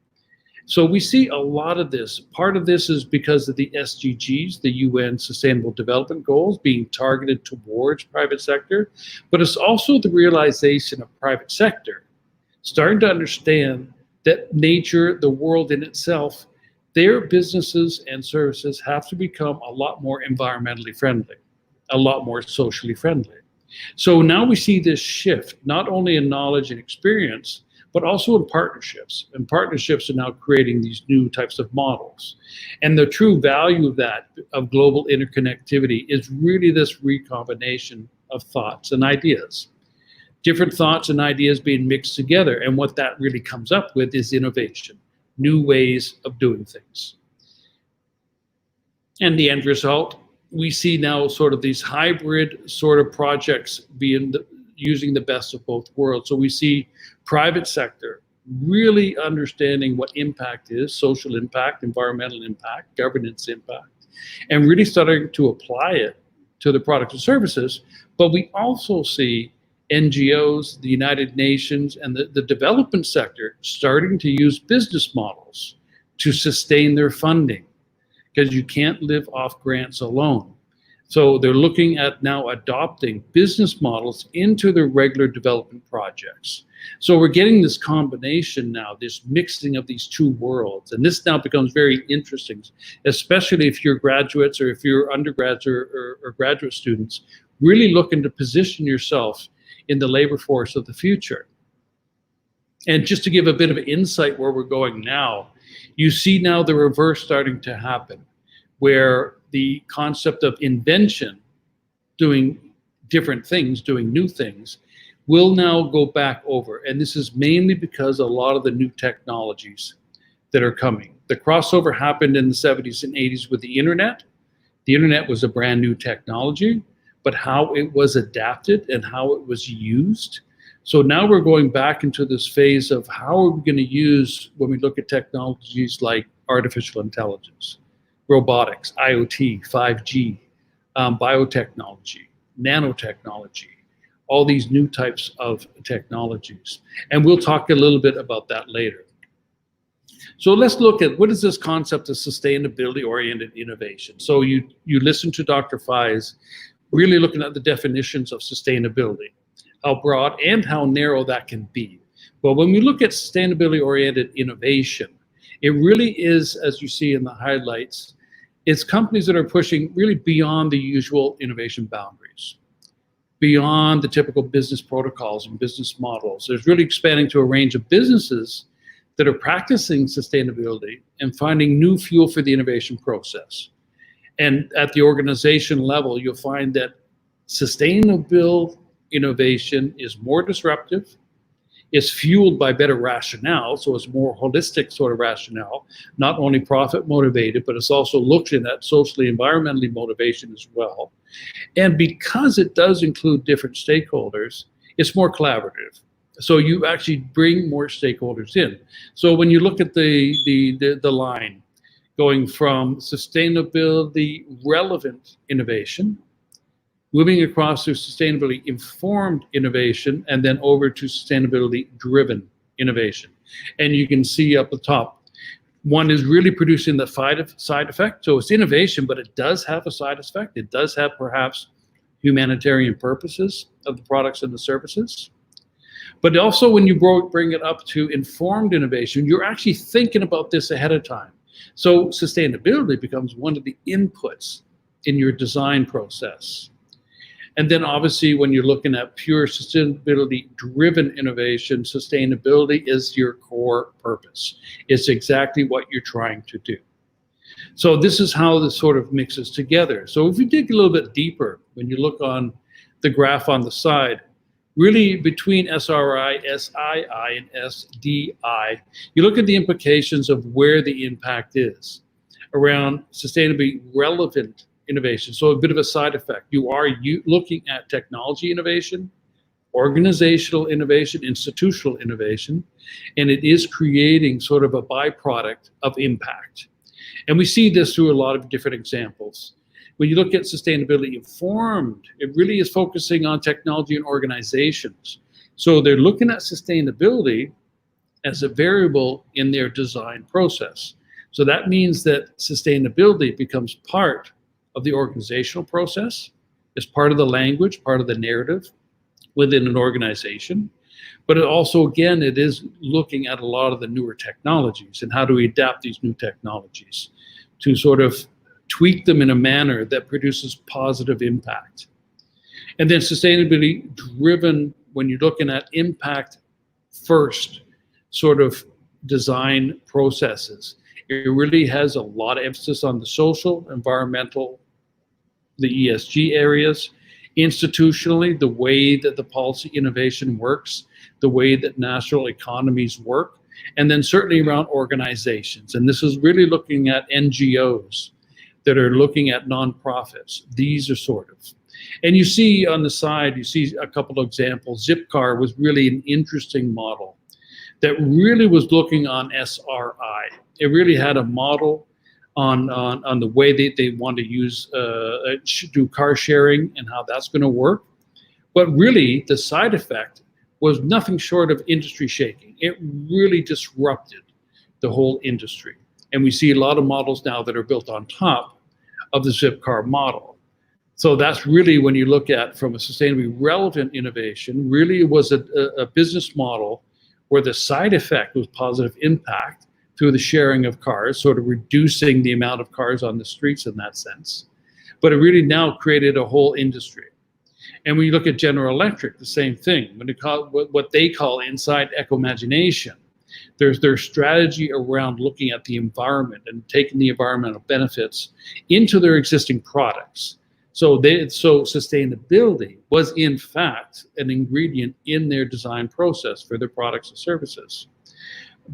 C: So we see a lot of this. Part of this is because of the SDGs, the UN Sustainable Development Goals, being targeted towards private sector, but it's also the realization of private sector starting to understand that nature, the world in itself, their businesses and services have to become a lot more environmentally friendly, a lot more socially friendly. So now we see this shift, not only in knowledge and experience, but also in partnerships. And partnerships are now creating these new types of models. And the true value of that, of global interconnectivity, is really this recombination of thoughts and ideas. Different thoughts and ideas being mixed together. And what that really comes up with is innovation. new ways of doing things. And the end result, we see now sort of these hybrid sort of projects using the best of both worlds. So we see private sector really understanding what impact is, social impact, environmental impact, governance impact, and really starting to apply it to the products and services. But we also see NGOs, the United Nations, and the development sector starting to use business models to sustain their funding, because you can't live off grants alone. So they're looking at now adopting business models into their regular development projects. So we're getting this combination now, this mixing of these two worlds. And this now becomes very interesting, especially if you're graduates or if you're undergrads or graduate students, really looking to position yourself in the labor force of the future. And just to give a bit of insight where we're going now, you see now the reverse starting to happen, where the concept of invention, doing different things, doing new things, will now go back over. And this is mainly because a lot of the new technologies that are coming. The crossover happened in the 70s and 80s with the internet. The internet was a brand new technology, but how it was adapted and how it was used. So now we're going back into this phase of how are we going to use, when we look at technologies like artificial intelligence, robotics, IoT, 5G, biotechnology, nanotechnology, all these new types of technologies. And we'll talk a little bit about that later. So let's look at what is this concept of sustainability-oriented innovation. So you listen to Dr. Faiz really looking at the definitions of sustainability, how broad and how narrow that can be. But when we look at sustainability-oriented innovation, it really is, as you see in the highlights, it's companies that are pushing really beyond the usual innovation boundaries, beyond the typical business protocols and business models. There's really expanding to a range of businesses that are practicing sustainability and finding new fuel for the innovation process. And at the organization level, you'll find that sustainable innovation is more disruptive, is fueled by better rationale, so it's more holistic sort of rationale, not only profit motivated, but it's also looking at socially, environmentally motivation as well. And because it does include different stakeholders, it's more collaborative. So you actually bring more stakeholders in. So when you look at the line going from sustainability relevant innovation, moving across to sustainability informed innovation, and then over to sustainability driven innovation. And you can see up the top, one is really producing the side effect. So it's innovation, but it does have a side effect. It does have perhaps humanitarian purposes of the products and the services. But also when you bring it up to informed innovation, you're actually thinking about this ahead of time. So sustainability becomes one of the inputs in your design process. And then obviously when you're looking at pure sustainability-driven innovation, sustainability is your core purpose. It's exactly what you're trying to do. So this is how this sort of mixes together. So if you dig a little bit deeper, when you look on the graph on the side, really between SRI, SII, and SDI, you look at the implications of where the impact is around sustainability relevant innovation. So a bit of a side effect. You are looking at technology innovation, organizational innovation, institutional innovation, and it is creating sort of a byproduct of impact. And we see this through a lot of different examples. When you look at sustainability informed, it really is focusing on technology and organizations. So they're looking at sustainability as a variable in their design process. So that means that sustainability becomes part of the organizational process, is part of the language, part of the narrative within an organization. But it also, again, it is looking at a lot of the newer technologies and how do we adapt these new technologies to sort of tweak them in a manner that produces positive impact. And then sustainability driven, when you're looking at impact first sort of design processes, it really has a lot of emphasis on the social, environmental, the ESG areas. Institutionally, the way that the policy innovation works, the way that national economies work, And then certainly around organizations. And this is really looking at NGOs that are looking at nonprofits. These are sort of. And you see on the side, you see a couple of examples. Zipcar was really an interesting model that really was looking on SRI. It really had a model on the way they want to use, do car sharing and how that's going to work. But really, the side effect was nothing short of industry shaking. It really disrupted the whole industry. And we see a lot of models now that are built on top of the Zipcar model. So that's really, when you look at from a sustainably relevant innovation, really it was a business model where the side effect was positive impact through the sharing of cars, sort of reducing the amount of cars on the streets in that sense. But it really now created a whole industry. And when you look at General Electric, the same thing. When you call what they call inside eco-imagination, there's their strategy around looking at the environment and taking the environmental benefits into their existing products. So sustainability was in fact an ingredient in their design process for their products and services.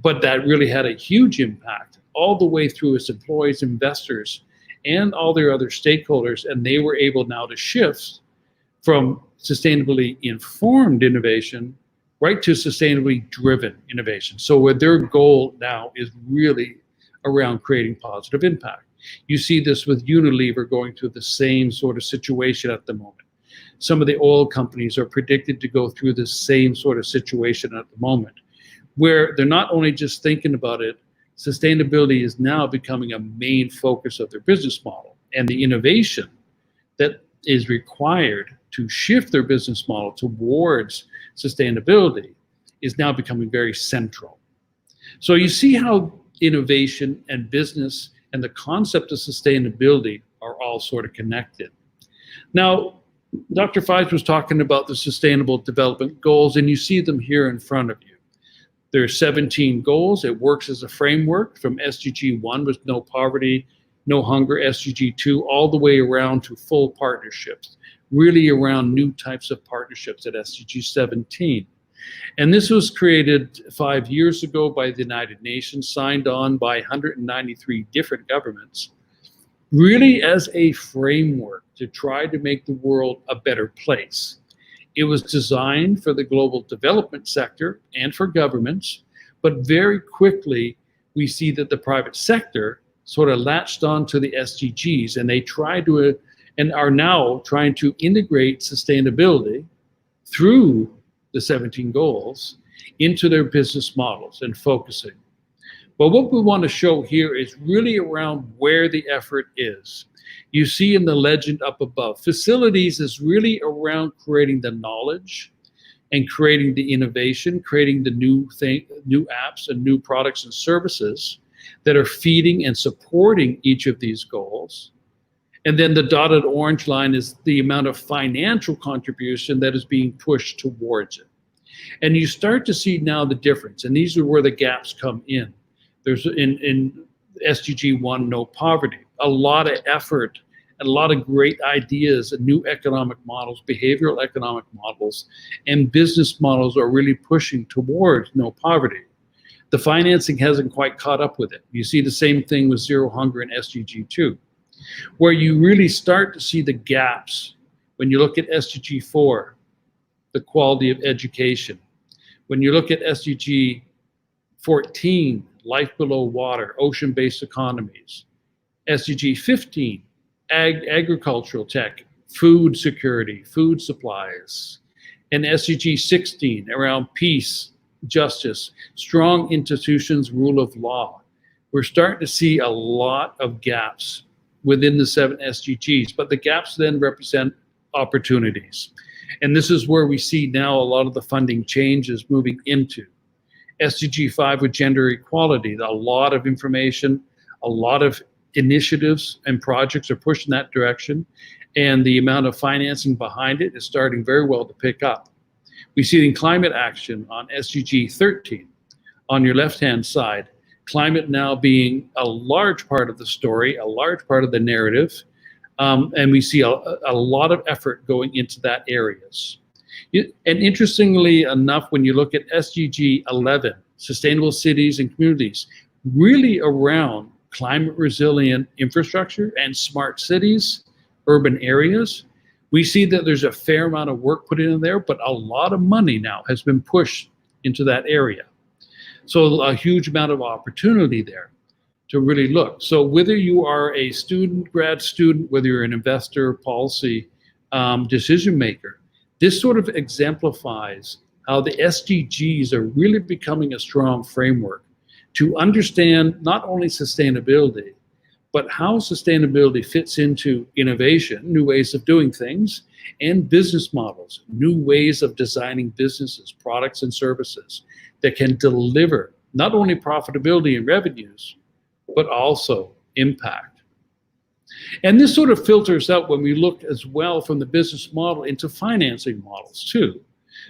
C: But that really had a huge impact all the way through its employees, investors, and all their other stakeholders. And they were able now to shift from sustainably informed innovation right to sustainably driven innovation. So where their goal now is really around creating positive impact. You see this with Unilever going through the same sort of situation at the moment. Some of the oil companies are predicted to go through the same sort of situation at the moment, where they're not only just thinking about it, sustainability is now becoming a main focus of their business model. And the innovation that is required to shift their business model towards sustainability is now becoming very central. So you see how innovation and business and the concept of sustainability are all sort of connected. Now, Dr. Fives was talking about the Sustainable Development Goals, and you see them here in front of you. There are 17 goals. It works as a framework from SDG 1 with no poverty, no hunger, SDG 2, all the way around to full partnerships, really around new types of partnerships at SDG 17. And this was created 5 years ago by the United Nations, signed on by 193 different governments, really as a framework to try to make the world a better place. It was designed for the global development sector and for governments, but very quickly we see that the private sector sort of latched on to the SDGs, and they tried to, and are now trying to integrate sustainability through the 17 goals into their business models and focusing. But what we want to show here is really around where the effort is. You see in the legend up above, facilities is really around creating the knowledge and creating the innovation, creating the new apps and new products and services that are feeding and supporting each of these goals. And then the dotted orange line is the amount of financial contribution that is being pushed towards it. And you start to see now the difference, and these are where the gaps come in. There's in SDG 1, no poverty, a lot of effort and a lot of great ideas and new economic models, behavioral economic models, and business models are really pushing towards no poverty. The financing hasn't quite caught up with it. You see the same thing with zero hunger in SDG 2, where you really start to see the gaps when you look at SDG 4, the quality of education. When you look at SDG 14, life below water, ocean-based economies. SDG 15, agricultural tech, food security, food supplies. And SDG 16, around peace, justice, strong institutions, rule of law. We're starting to see a lot of gaps within the 7 SDGs, but the gaps then represent opportunities. And this is where we see now a lot of the funding changes moving into. SDG 5 with gender equality, a lot of information, a lot of initiatives and projects are pushed in that direction, and the amount of financing behind it is starting very well to pick up. We see it in climate action on SDG 13. On your left-hand side, climate now being a large part of the story, a large part of the narrative, and we see a lot of effort going into that areas. And interestingly enough, when you look at SDG 11, sustainable cities and communities, really around climate resilient infrastructure and smart cities, urban areas. We see that there's a fair amount of work put in there, but a lot of money now has been pushed into that area. So a huge amount of opportunity there to really look. So whether you are a student, grad student, whether you're an investor, policy decision maker, this sort of exemplifies how the SDGs are really becoming a strong framework to understand not only sustainability, but how sustainability fits into innovation, new ways of doing things, and business models, new ways of designing businesses, products and services that can deliver not only profitability and revenues, but also impact. And this sort of filters out when we look as well from the business model into financing models too.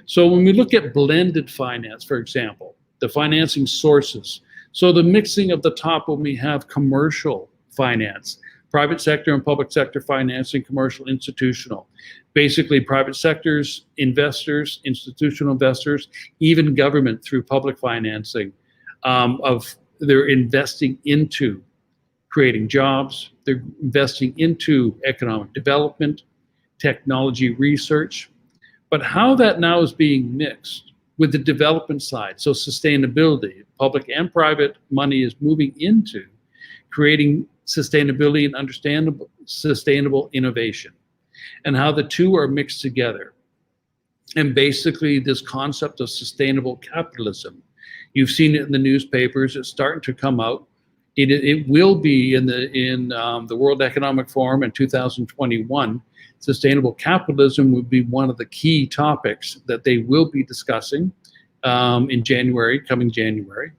C: So when we look at blended finance, for example, the financing sources, so the mixing of the top when we have commercial finance, private sector and public sector financing, commercial, institutional, basically private sectors, investors, institutional investors, even government through public financing they're investing into creating jobs, they're investing into economic development, technology research, but how that now is being mixed with the development side, so sustainability, public and private money is moving into creating sustainability and sustainable innovation, and how the two are mixed together. And basically this concept of sustainable capitalism, you've seen it in the newspapers, it's starting to come out. It will be in the World Economic Forum in 2021. Sustainable capitalism would be one of the key topics that they will be discussing in January, coming January.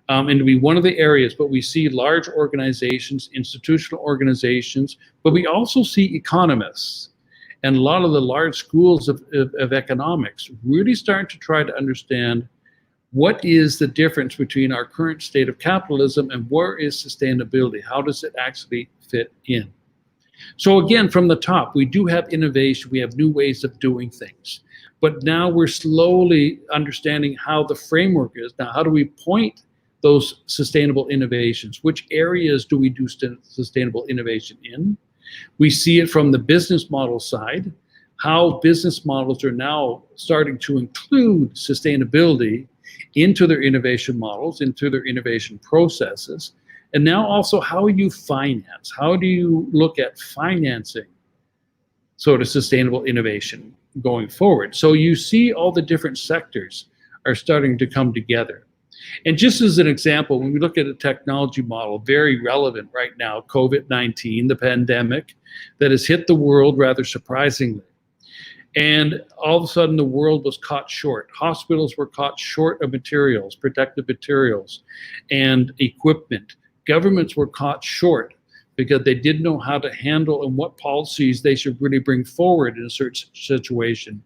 C: And to be one of the areas, but we see large organizations, institutional organizations, but we also see economists and a lot of the large schools of economics really starting to try to understand what is the difference between our current state of capitalism and where is sustainability? How does it actually fit in? So again, from the top, we do have innovation, we have new ways of doing things, but now we're slowly understanding how the framework is. Now, how do we point those sustainable innovations? Which areas do we do sustainable innovation in? We see it from the business model side, how business models are now starting to include sustainability into their innovation models, into their innovation processes. And now also how you finance, how do you look at financing sort of sustainable innovation going forward? So you see all the different sectors are starting to come together. And just as an example, when we look at a technology model, very relevant right now, COVID-19, the pandemic that has hit the world rather surprisingly. And all of a sudden the world was caught short. Hospitals were caught short of materials, protective materials, and equipment. Governments were caught short because they didn't know how to handle and what policies they should really bring forward in a certain situation.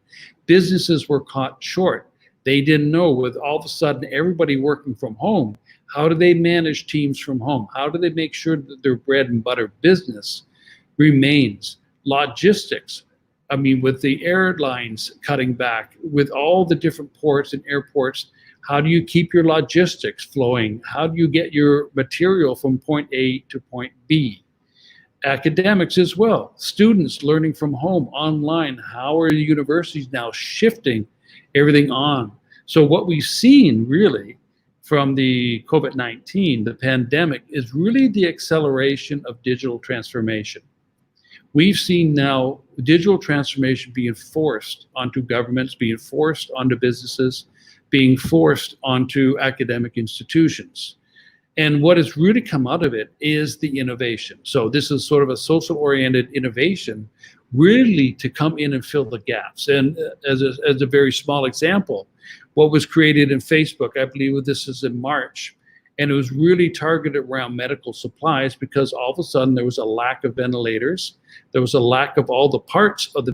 C: Businesses were caught short. They didn't know, with all of a sudden everybody working from home, how do they manage teams from home? How do they make sure that their bread and butter business remains? Logistics. I mean, with the airlines cutting back, with all the different ports and airports, how do you keep your logistics flowing? How do you get your material from point A to point B? Academics as well, students learning from home, online. How are the universities now shifting everything on? So what we've seen really from the COVID-19, the pandemic, is really the acceleration of digital transformation. We've seen now digital transformation being forced onto governments, being forced onto businesses, being forced onto academic institutions. And what has really come out of it is the innovation. So this is sort of a social-oriented innovation, really to come in and fill the gaps. And as a very small example, what was created in Facebook, I believe this is in March, and it was really targeted around medical supplies because all of a sudden there was a lack of ventilators. There was a lack of all the parts of the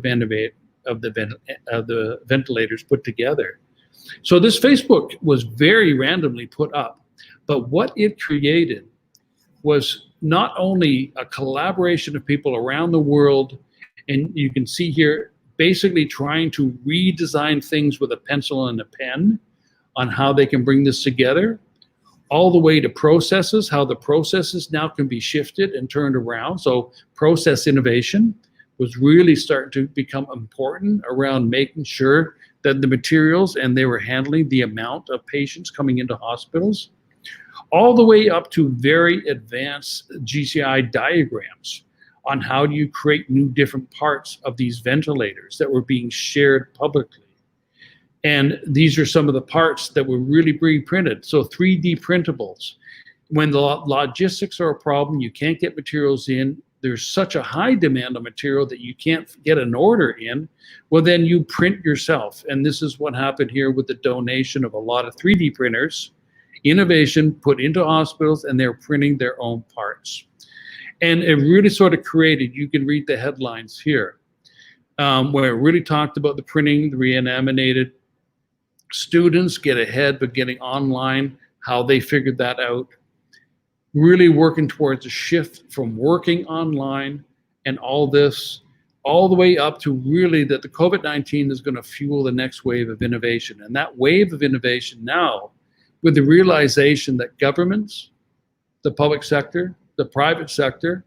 C: ventilators put together. So this Facebook was very randomly put up, but what it created was not only a collaboration of people around the world, and you can see here basically trying to redesign things with a pencil and a pen on how they can bring this together, all the way to processes, how the processes now can be shifted and turned around. So process innovation was really starting to become important around making sure that the materials and they were handling the amount of patients coming into hospitals, all the way up to very advanced GCI diagrams on how do you create new different parts of these ventilators that were being shared publicly. And these are some of the parts that were really being printed. So 3D printables. When the logistics are a problem, you can't get materials in, there's such a high demand on material that you can't get an order in, well, then you print yourself. And this is what happened here with the donation of a lot of 3D printers, innovation put into hospitals, and they're printing their own parts. And it really sort of created, you can read the headlines here, where it really talked about the printing, the reanimated. Students get ahead, but getting online, how they figured that out. Really working towards a shift from working online and all this, all the way up to really that the COVID-19 is going to fuel the next wave of innovation. And that wave of innovation now, with the realization that governments, the public sector, the private sector,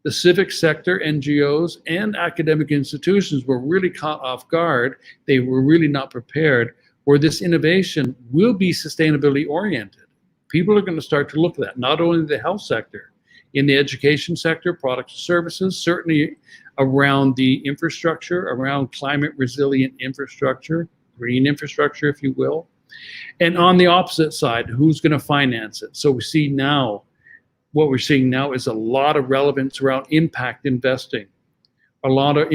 C: the civic sector, NGOs, and academic institutions were really caught off guard. They were really not prepared, where this innovation will be sustainability oriented. People are going to start to look at that, not only the health sector, in the education sector, products and services, certainly around the infrastructure, around climate resilient infrastructure, green infrastructure, if you will. And on the opposite side, who's going to finance it? So we see now, what we're seeing now is a lot of relevance around impact investing, a lot of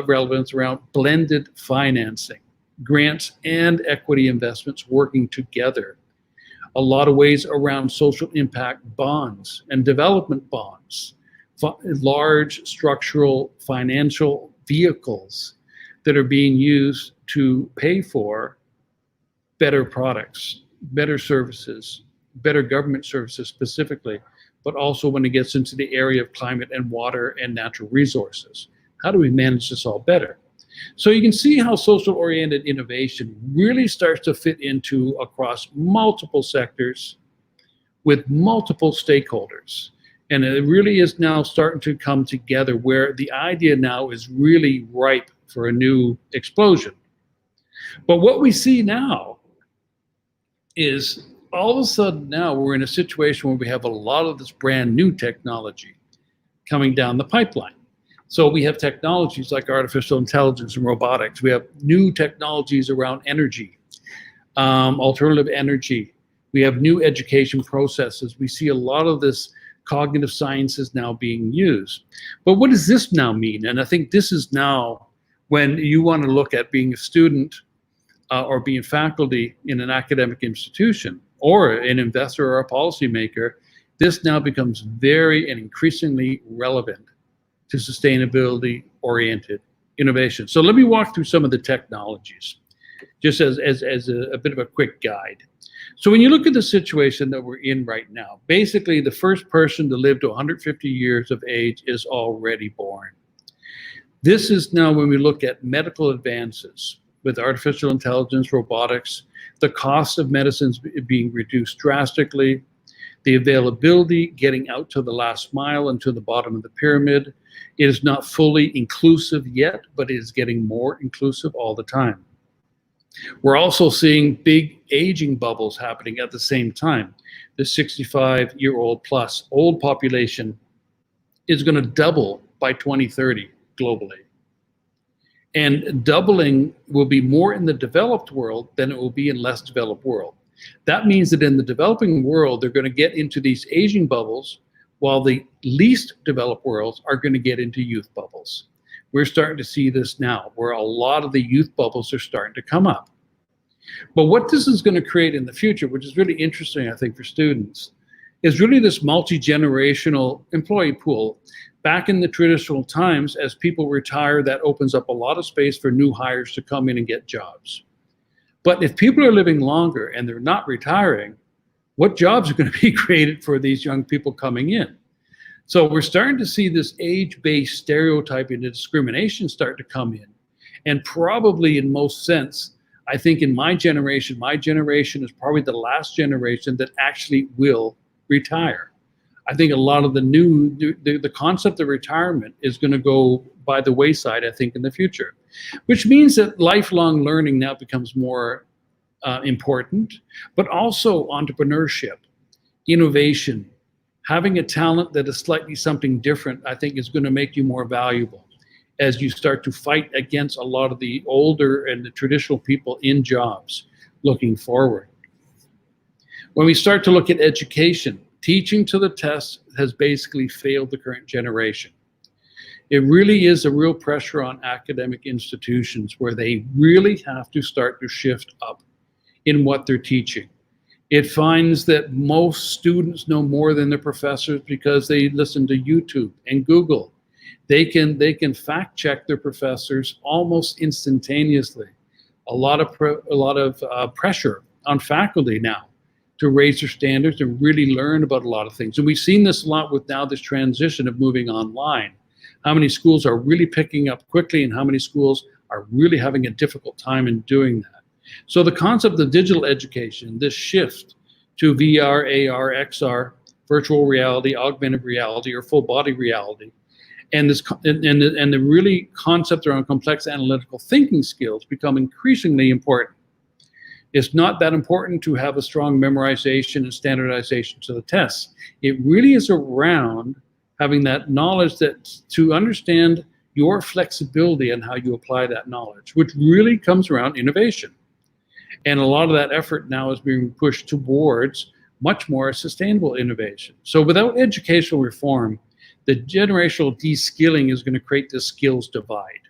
C: relevance around blended financing, grants and equity investments working together. A lot of ways around social impact bonds and development bonds, large structural financial vehicles that are being used to pay for better products, better services, better government services specifically, but also when it gets into the area of climate and water and natural resources. How do we manage this all better? So you can see how social-oriented innovation really starts to fit into across multiple sectors with multiple stakeholders. And it really is now starting to come together where the idea now is really ripe for a new explosion. But what we see now is all of a sudden now we're in a situation where we have a lot of this brand new technology coming down the pipeline. So we have technologies like artificial intelligence and robotics. We have new technologies around energy, alternative energy. We have new education processes. We see a lot of this cognitive sciences now being used. But what does this now mean? And I think this is now when you want to look at being a student or being faculty in an academic institution or an investor or a policymaker, this now becomes very and increasingly relevant to sustainability-oriented innovation. So let me walk through some of the technologies, just as a bit of a quick guide. So when you look at the situation that we're in right now, basically the first person to live to 150 years of age is already born. This is now when we look at medical advances with artificial intelligence, robotics, the cost of medicines being reduced drastically, the availability getting out to the last mile and to the bottom of the pyramid. It is not fully inclusive yet, but it is getting more inclusive all the time. We're also seeing big aging bubbles happening at the same time. The 65-year-old plus old population is going to double by 2030 globally. And doubling will be more in the developed world than it will be in less developed world. That means that in the developing world, they're going to get into these aging bubbles, while the least developed worlds are going to get into youth bubbles. We're starting to see this now, where a lot of the youth bubbles are starting to come up. But what this is going to create in the future, which is really interesting, I think, for students, is really this multi-generational employee pool. Back in the traditional times, as people retire, that opens up a lot of space for new hires to come in and get jobs. But if people are living longer and they're not retiring, what jobs are going to be created for these young people coming in? So we're starting to see this age-based stereotyping and discrimination start to come in. And probably in most sense, I think in my generation is probably the last generation that actually will retire. I think a lot of the concept of retirement is going to go by the wayside, I think, in the future, which means that lifelong learning now becomes more important, but also entrepreneurship, innovation, having a talent that is slightly something different, I think is going to make you more valuable as you start to fight against a lot of the older and the traditional people in jobs looking forward. When we start to look at education, teaching to the test has basically failed the current generation. It really is a real pressure on academic institutions where they really have to start to shift up in what they're teaching. It finds that most students know more than their professors because they listen to YouTube and Google. They can fact check their professors almost instantaneously. A lot of pressure on faculty now to raise their standards and really learn about a lot of things. And we've seen this a lot with now this transition of moving online. How many schools are really picking up quickly and how many schools are really having a difficult time in doing that. So the concept of digital education, this shift to VR, AR, XR, virtual reality, augmented reality, or full body reality, and the really concept around complex analytical thinking skills become increasingly important. It's not that important to have a strong memorization and standardization to the tests. It really is around having that knowledge to understand your flexibility and how you apply that knowledge, which really comes around innovation. And a lot of that effort now is being pushed towards much more sustainable innovation. So without educational reform, the generational de-skilling is going to create this skills divide.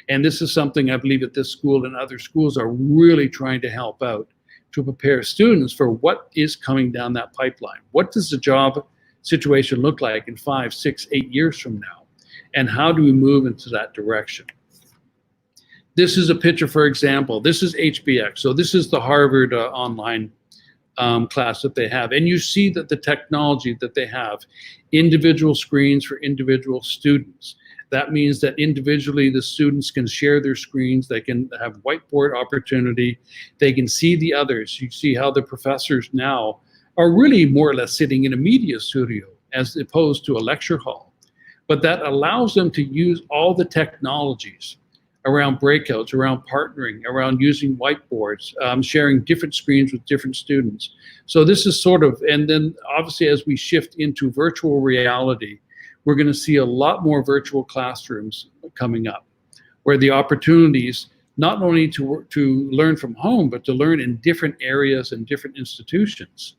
C: And this is something I believe that this school and other schools are really trying to help out to prepare students for what is coming down that pipeline. What does the job situation look like in 5, 6, 8 years from now? And how do we move into that direction? This is a picture, for example. This is HBX. So this is the Harvard online class that they have. And you see that the technology that they have, individual screens for individual students. That means that individually the students can share their screens, they can have whiteboard opportunity, they can see the others. You see how the professors now are really more or less sitting in a media studio as opposed to a lecture hall. But that allows them to use all the technologies around breakouts, around partnering, around using whiteboards, sharing different screens with different students. So this is sort of, and then obviously as we shift into virtual reality, we're going to see a lot more virtual classrooms coming up, where the opportunities not only to learn from home, but to learn in different areas and different institutions,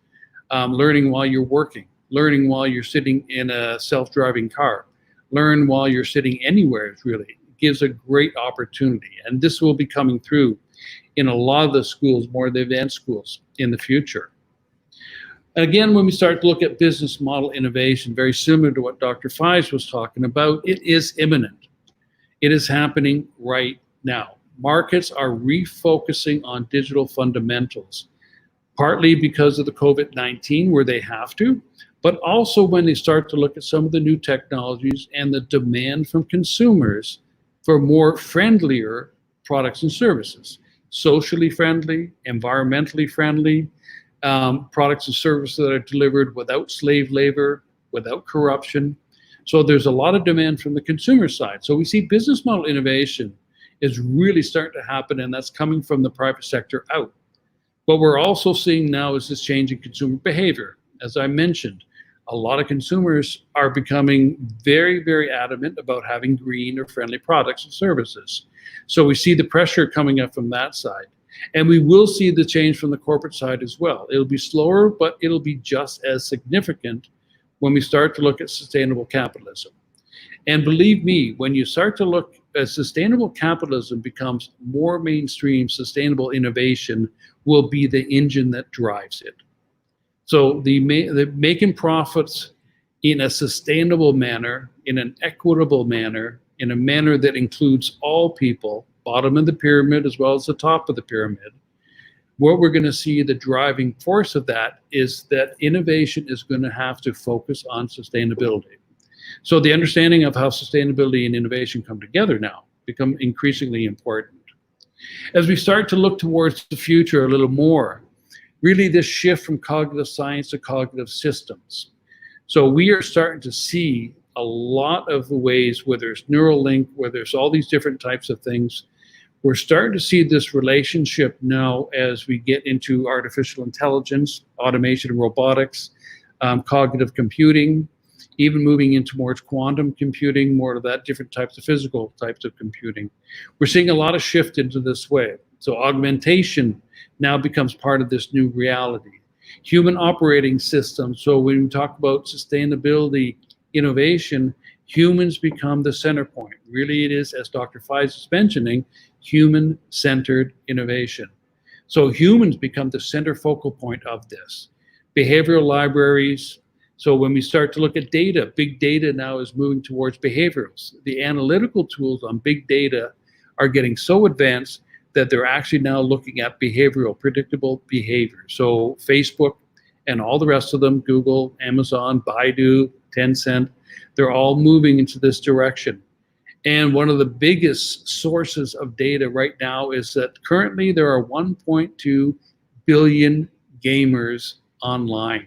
C: learning while you're working, learning while you're sitting in a self-driving car, learn while you're sitting anywhere, really gives a great opportunity. And this will be coming through in a lot of the schools, more of the advanced schools in the future. Again, when we start to look at business model innovation, very similar to what Dr. Fies was talking about, it is imminent. It is happening right now. Markets are refocusing on digital fundamentals, partly because of the COVID-19 where they have to, but also when they start to look at some of the new technologies and the demand from consumers for more friendlier products and services, socially friendly, environmentally friendly, products and services that are delivered without slave labor, without corruption. So there's a lot of demand from the consumer side. So we see business model innovation is really starting to happen, and that's coming from the private sector out. What we're also seeing now is this change in consumer behavior. As I mentioned, a lot of consumers are becoming very, very adamant about having green or friendly products and services. So we see the pressure coming up from that side. And we will see the change from the corporate side as well. It'll be slower, but it'll be just as significant when we start to look at sustainable capitalism. And believe me, when you start to look at sustainable capitalism becomes more mainstream, sustainable innovation will be the engine that drives it. So the making profits in a sustainable manner, in an equitable manner, in a manner that includes all people, bottom of the pyramid as well as the top of the pyramid, what we're going to see the driving force of that is that innovation is going to have to focus on sustainability. So the understanding of how sustainability and innovation come together now become increasingly important. As we start to look towards the future a little more, really this shift from cognitive science to cognitive systems. So we are starting to see a lot of the ways, whether it's Neuralink, whether it's all these different types of things, we're starting to see this relationship now as we get into artificial intelligence, automation and robotics, cognitive computing, even moving into more quantum computing, more of that different types of physical types of computing. We're seeing a lot of shift into this way. So augmentation now becomes part of this new reality. Human operating systems. So when we talk about sustainability, innovation, humans become the center point. Really it is, as Dr. Fies is mentioning, human-centered innovation. So humans become the center focal point of this. Behavioral libraries. So when we start to look at data, big data now is moving towards behaviorals. The analytical tools on big data are getting so advanced that they're actually now looking at behavioral, predictable behavior. So Facebook and all the rest of them, Google, Amazon, Baidu, Tencent, they're all moving into this direction. And one of the biggest sources of data right now is that currently there are 1.2 billion gamers online.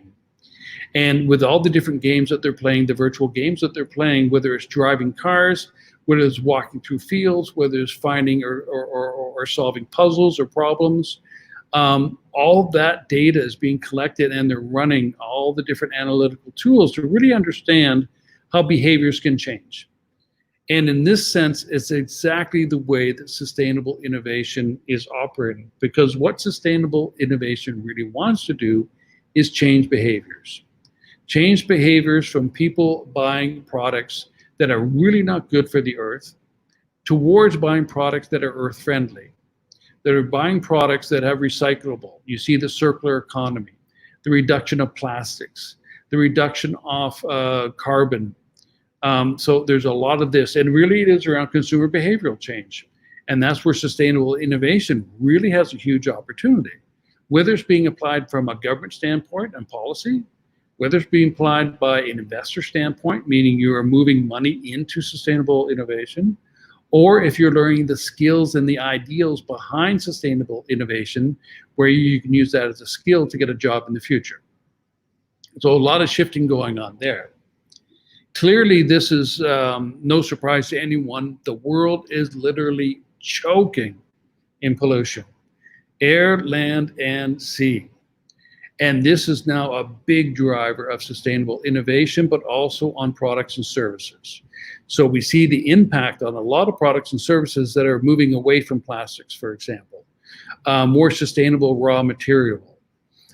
C: And with all the different games that they're playing, the virtual games that they're playing, whether it's driving cars, whether it's walking through fields, whether it's finding or solving puzzles or problems, all that data is being collected, and they're running all the different analytical tools to really understand how behaviors can change. And in this sense, it's exactly the way that sustainable innovation is operating, because what sustainable innovation really wants to do is change behaviors. Change behaviors from people buying products that are really not good for the earth towards buying products that are earth friendly, that are buying products that have recyclable. You see the circular economy, the reduction of plastics, the reduction of carbon. So there's a lot of this, and really it is around consumer behavioral change. And that's where sustainable innovation really has a huge opportunity, whether it's being applied from a government standpoint and policy, whether it's being applied by an investor standpoint, meaning you are moving money into sustainable innovation, or if you're learning the skills and the ideals behind sustainable innovation, where you can use that as a skill to get a job in the future. So a lot of shifting going on there. Clearly, this is no surprise to anyone. The world is literally choking in pollution, air, land, and sea. And this is now a big driver of sustainable innovation, but also on products and services. So we see the impact on a lot of products and services that are moving away from plastics, for example, more sustainable raw material.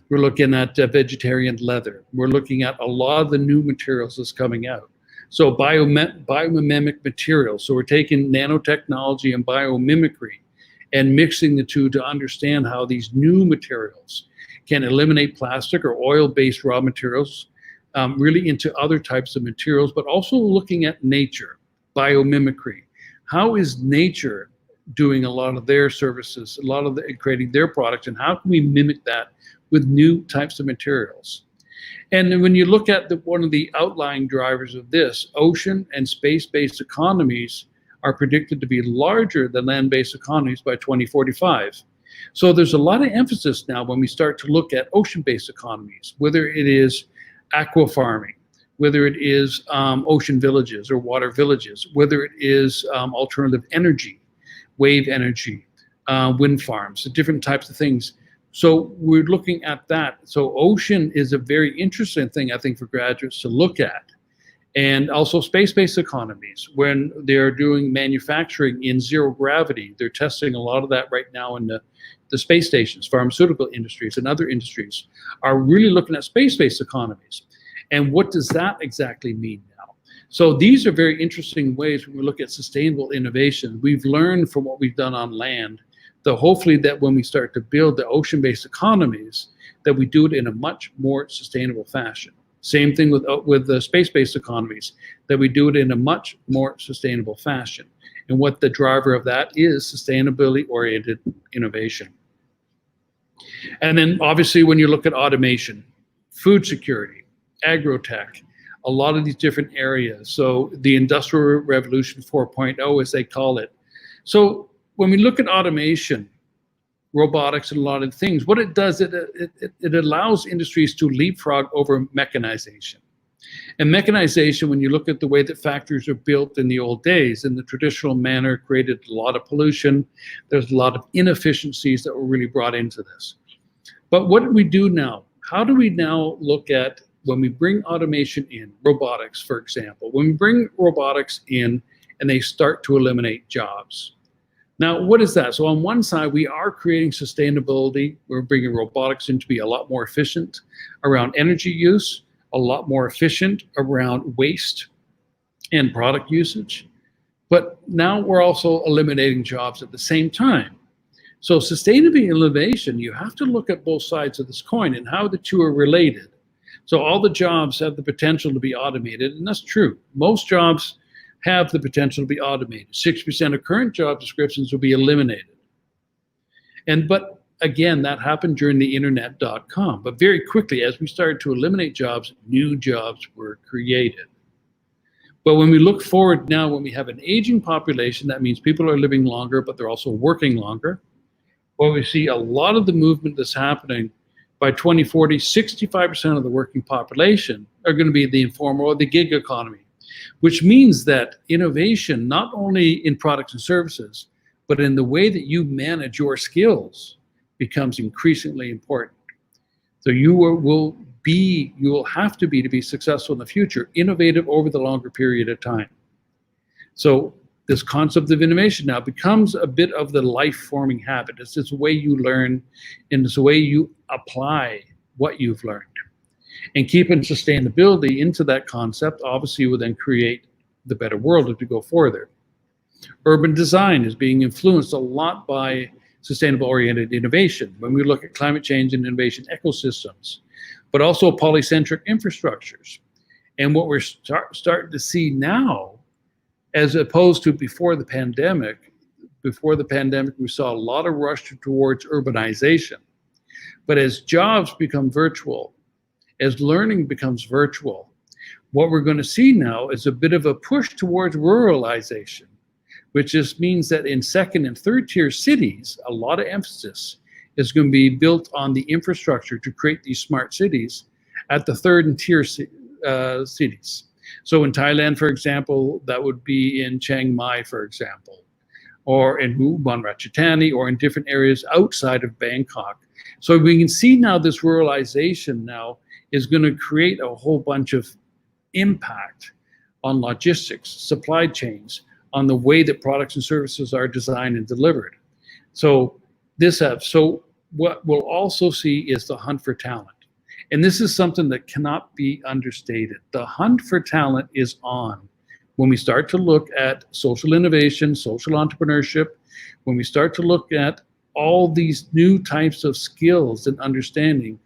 C: We're looking at vegetarian leather. We're looking at a lot of the new materials that's coming out. So biomimic materials. So we're taking nanotechnology and biomimicry and mixing the two to understand how these new materials can eliminate plastic or oil-based raw materials really into other types of materials, but also looking at nature, biomimicry. How is nature doing a lot of their services, a lot of creating their products, and how can we mimic that with new types of materials? And then when you look at one of the outlying drivers of this, ocean and space-based economies are predicted to be larger than land-based economies by 2045. So there's a lot of emphasis now when we start to look at ocean-based economies, whether it is aqua farming, whether it is ocean villages or water villages, whether it is alternative energy, wave energy, wind farms, different types of things. So we're looking at that. So ocean is a very interesting thing, I think, for graduates to look at. And also space-based economies, when they're doing manufacturing in zero gravity, they're testing a lot of that right now in the space stations. Pharmaceutical industries and other industries are really looking at space-based economies. And what does that exactly mean now? So these are very interesting ways when we look at sustainable innovation. We've learned from what we've done on land, that hopefully that when we start to build the ocean-based economies, that we do it in a much more sustainable fashion. Same thing with the space-based economies, that we do it in a much more sustainable fashion. And what the driver of that is sustainability-oriented innovation. And then obviously when you look at automation, food security, agrotech, a lot of these different areas. So the Industrial Revolution 4.0, as they call it. So when we look at automation, robotics, and a lot of things, what it does, it allows industries to leapfrog over mechanization. And mechanization, when you look at the way that factories are built in the old days, in the traditional manner, created a lot of pollution. There's a lot of inefficiencies that were really brought into this. But what do we do now? How do we now look at when we bring automation in, robotics, for example, when we bring robotics in and they start to eliminate jobs? Now, what is that? So on one side, we are creating sustainability. We're bringing robotics in to be a lot more efficient around energy use, a lot more efficient around waste and product usage. But now we're also eliminating jobs at the same time. So sustainability and innovation, you have to look at both sides of this coin and how the two are related. So all the jobs have the potential to be automated, and that's true. Most jobs have the potential to be automated. 60% of current job descriptions will be eliminated. But again, that happened during the internet.com. But very quickly, as we started to eliminate jobs, new jobs were created. But when we look forward now, when we have an aging population, that means people are living longer, but they're also working longer. Well, we see a lot of the movement that's happening. By 2040, 65% of the working population are going to be the informal or the gig economy, which means that innovation, not only in products and services, but in the way that you manage your skills, becomes increasingly important. So you will have to be successful in the future, innovative over the longer period of time. So this concept of innovation now becomes a bit of the life-forming habit. It's this way you learn, and it's the way you apply what you've learned. And keeping sustainability into that concept obviously will then create the better world as we go further. Urban design is being influenced a lot by sustainable-oriented innovation when we look at climate change and innovation ecosystems, but also polycentric infrastructures. And what we're starting to see now, as opposed to before the pandemic, we saw a lot of rush towards urbanization. But as jobs become virtual, as learning becomes virtual, what we're going to see now is a bit of a push towards ruralization, which just means that in second and third tier cities, a lot of emphasis is going to be built on the infrastructure to create these smart cities at the third and tier cities. So in Thailand, for example, that would be in Chiang Mai, for example, or in Ubon Ratchathani, or in different areas outside of Bangkok. So we can see now this ruralization now is going to create a whole bunch of impact on logistics, supply chains, on the way that products and services are designed and delivered. So what we'll also see is the hunt for talent. And this is something that cannot be understated. The hunt for talent is on. When we start to look at social innovation, social entrepreneurship, when we start to look at all these new types of skills and understanding,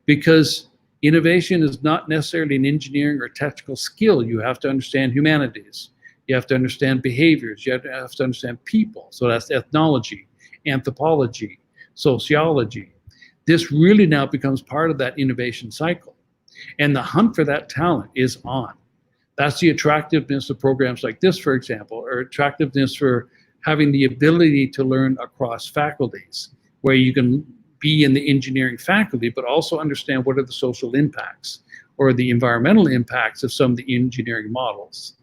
C: because innovation is not necessarily an engineering or technical skill. You have to understand humanities. You have to understand behaviors. You have to understand people. So that's ethnology, anthropology, sociology. This really now becomes part of that innovation cycle. And the hunt for that talent is on. That's the attractiveness of programs like this, for example, or attractiveness for having the ability to learn across faculties, where you can be in the engineering faculty, but also understand what are the social impacts or the environmental impacts of some of the engineering models.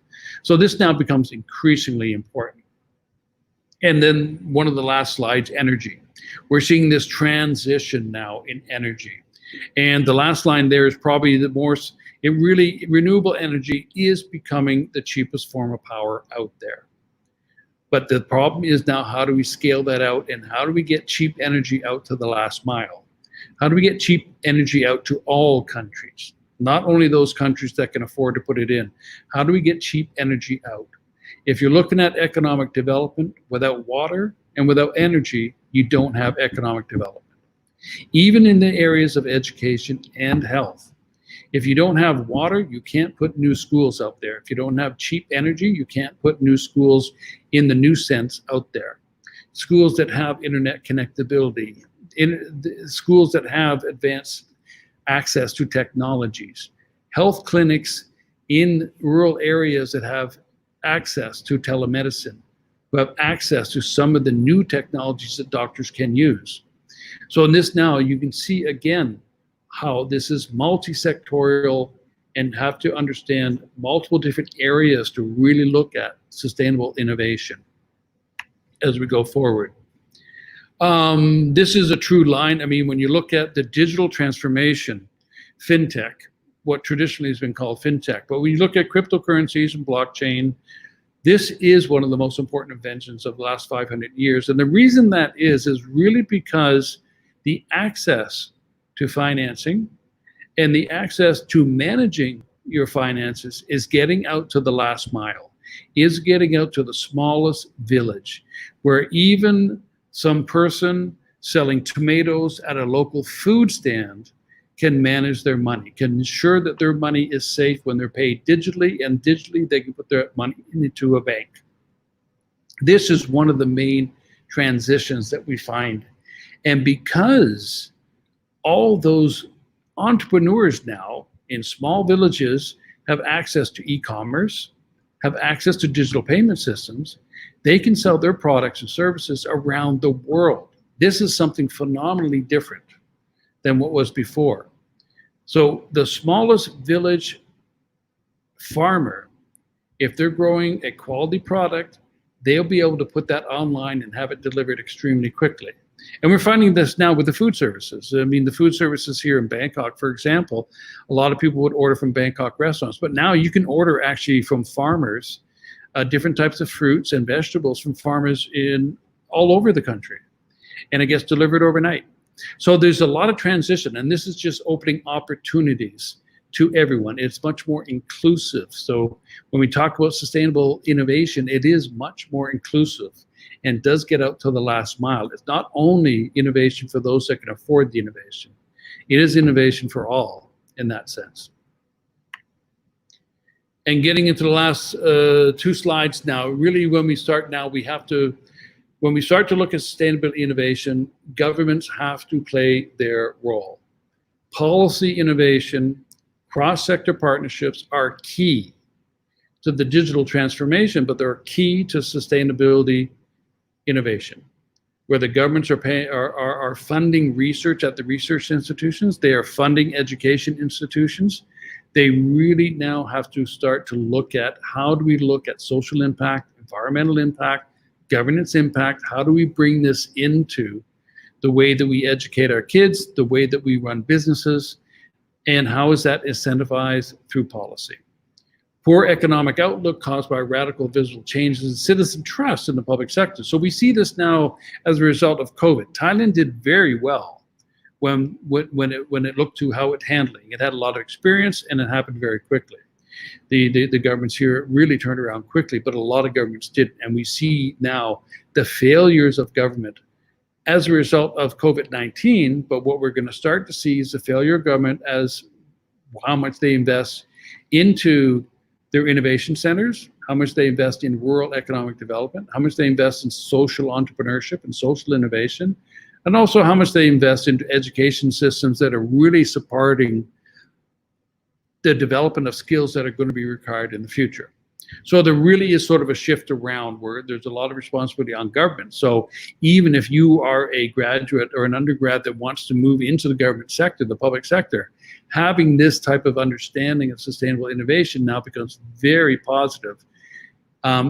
C: So this now becomes increasingly important. And then one of the last slides, energy. We're seeing this transition now in energy. And the last line there is probably the most, renewable energy is becoming the cheapest form of power out there. But the problem is now, how do we scale that out, and how do we get cheap energy out to the last mile? How do we get cheap energy out to all countries, not only those countries that can afford to put it in? How do we get cheap energy out? If you're looking at economic development, without water and without energy, you don't have economic development. Even in the areas of education and health. If you don't have water, you can't put new schools out there. If you don't have cheap energy, you can't put new schools in the new sense out there. Schools that have internet connectability, schools that have advanced access to technologies, health clinics in rural areas that have access to telemedicine, who have access to some of the new technologies that doctors can use. So in this now, you can see again how this is multi-sectorial and have to understand multiple different areas to really look at sustainable innovation as we go forward. This is a true line. I mean, when you look at the digital transformation, fintech, what traditionally has been called fintech, but when you look at cryptocurrencies and blockchain, this is one of the most important inventions of the last 500 years. And the reason that is really because the access to financing and the access to managing your finances is getting out to the last mile, is getting out to the smallest village, where even some person selling tomatoes at a local food stand can manage their money, can ensure that their money is safe when they're paid digitally, and digitally they can put their money into a bank. This is one of the main transitions that we find. And because all those entrepreneurs now in small villages have access to e-commerce, have access to digital payment systems, they can sell their products and services around the world. This is something phenomenally different than what was before. So the smallest village farmer, if they're growing a quality product, they'll be able to put that online and have it delivered extremely quickly. And we're finding this now with the food services. I mean, the food services here in Bangkok, for example, a lot of people would order from Bangkok restaurants, but now you can order actually from farmers, different types of fruits and vegetables from farmers in all over the country, and it gets delivered overnight. So there's a lot of transition, and this is just opening opportunities to everyone. It's much more inclusive. So when we talk about sustainable innovation, it is much more inclusive and does get out to the last mile. It's not only innovation for those that can afford the innovation. It is innovation for all in that sense. And getting into the last 2 slides now, really when we start now, when we start to look at sustainability innovation, governments have to play their role. Policy innovation, cross-sector partnerships are key to the digital transformation, but they're key to sustainability innovation, where the governments are funding research at the research institutions, they are funding education institutions. They really now have to start to look at how do we look at social impact, environmental impact, governance impact, how do we bring this into the way that we educate our kids, the way that we run businesses, and how is that incentivized through policy. Poor economic outlook caused by radical visible changes in citizen trust in the public sector. So we see this now as a result of COVID. Thailand did very well when it looked to how it handling. It had a lot of experience and it happened very quickly. The governments here really turned around quickly, but a lot of governments didn't. And we see now the failures of government as a result of COVID-19, but what we're going to start to see is the failure of government as how much they invest into their innovation centers, how much they invest in rural economic development, how much they invest in social entrepreneurship and social innovation, and also how much they invest into education systems that are really supporting the development of skills that are going to be required in the future. So there really is sort of a shift around where there's a lot of responsibility on government. So even if you are a graduate or an undergrad that wants to move into the government sector, the public sector, having this type of understanding of sustainable innovation now becomes very positive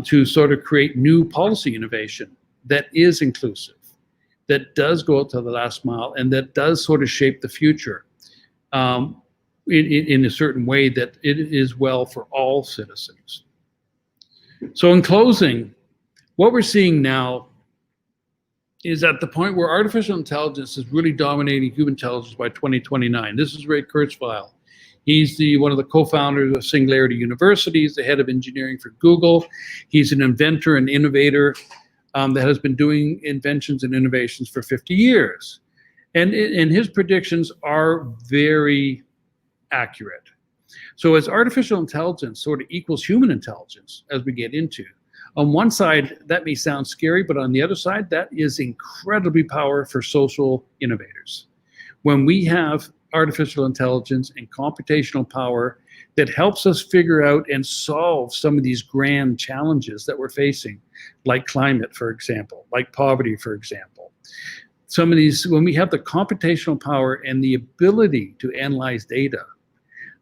C: to sort of create new policy innovation that is inclusive, that does go out to the last mile, and that does sort of shape the future in a certain way that it is well for all citizens. So in closing, what we're seeing now is at the point where artificial intelligence is really dominating human intelligence by 2029. This is Ray Kurzweil. He's one of the co-founders of Singularity University. He's the head of engineering for Google. He's an inventor and innovator that has been doing inventions and innovations for 50 years. And his predictions are very accurate. So as artificial intelligence sort of equals human intelligence as we get into, on one side, that may sound scary, but on the other side, that is incredibly powerful for social innovators. When we have artificial intelligence and computational power that helps us figure out and solve some of these grand challenges that we're facing, like climate, for example, like poverty, for example. Some of these, when we have the computational power and the ability to analyze data,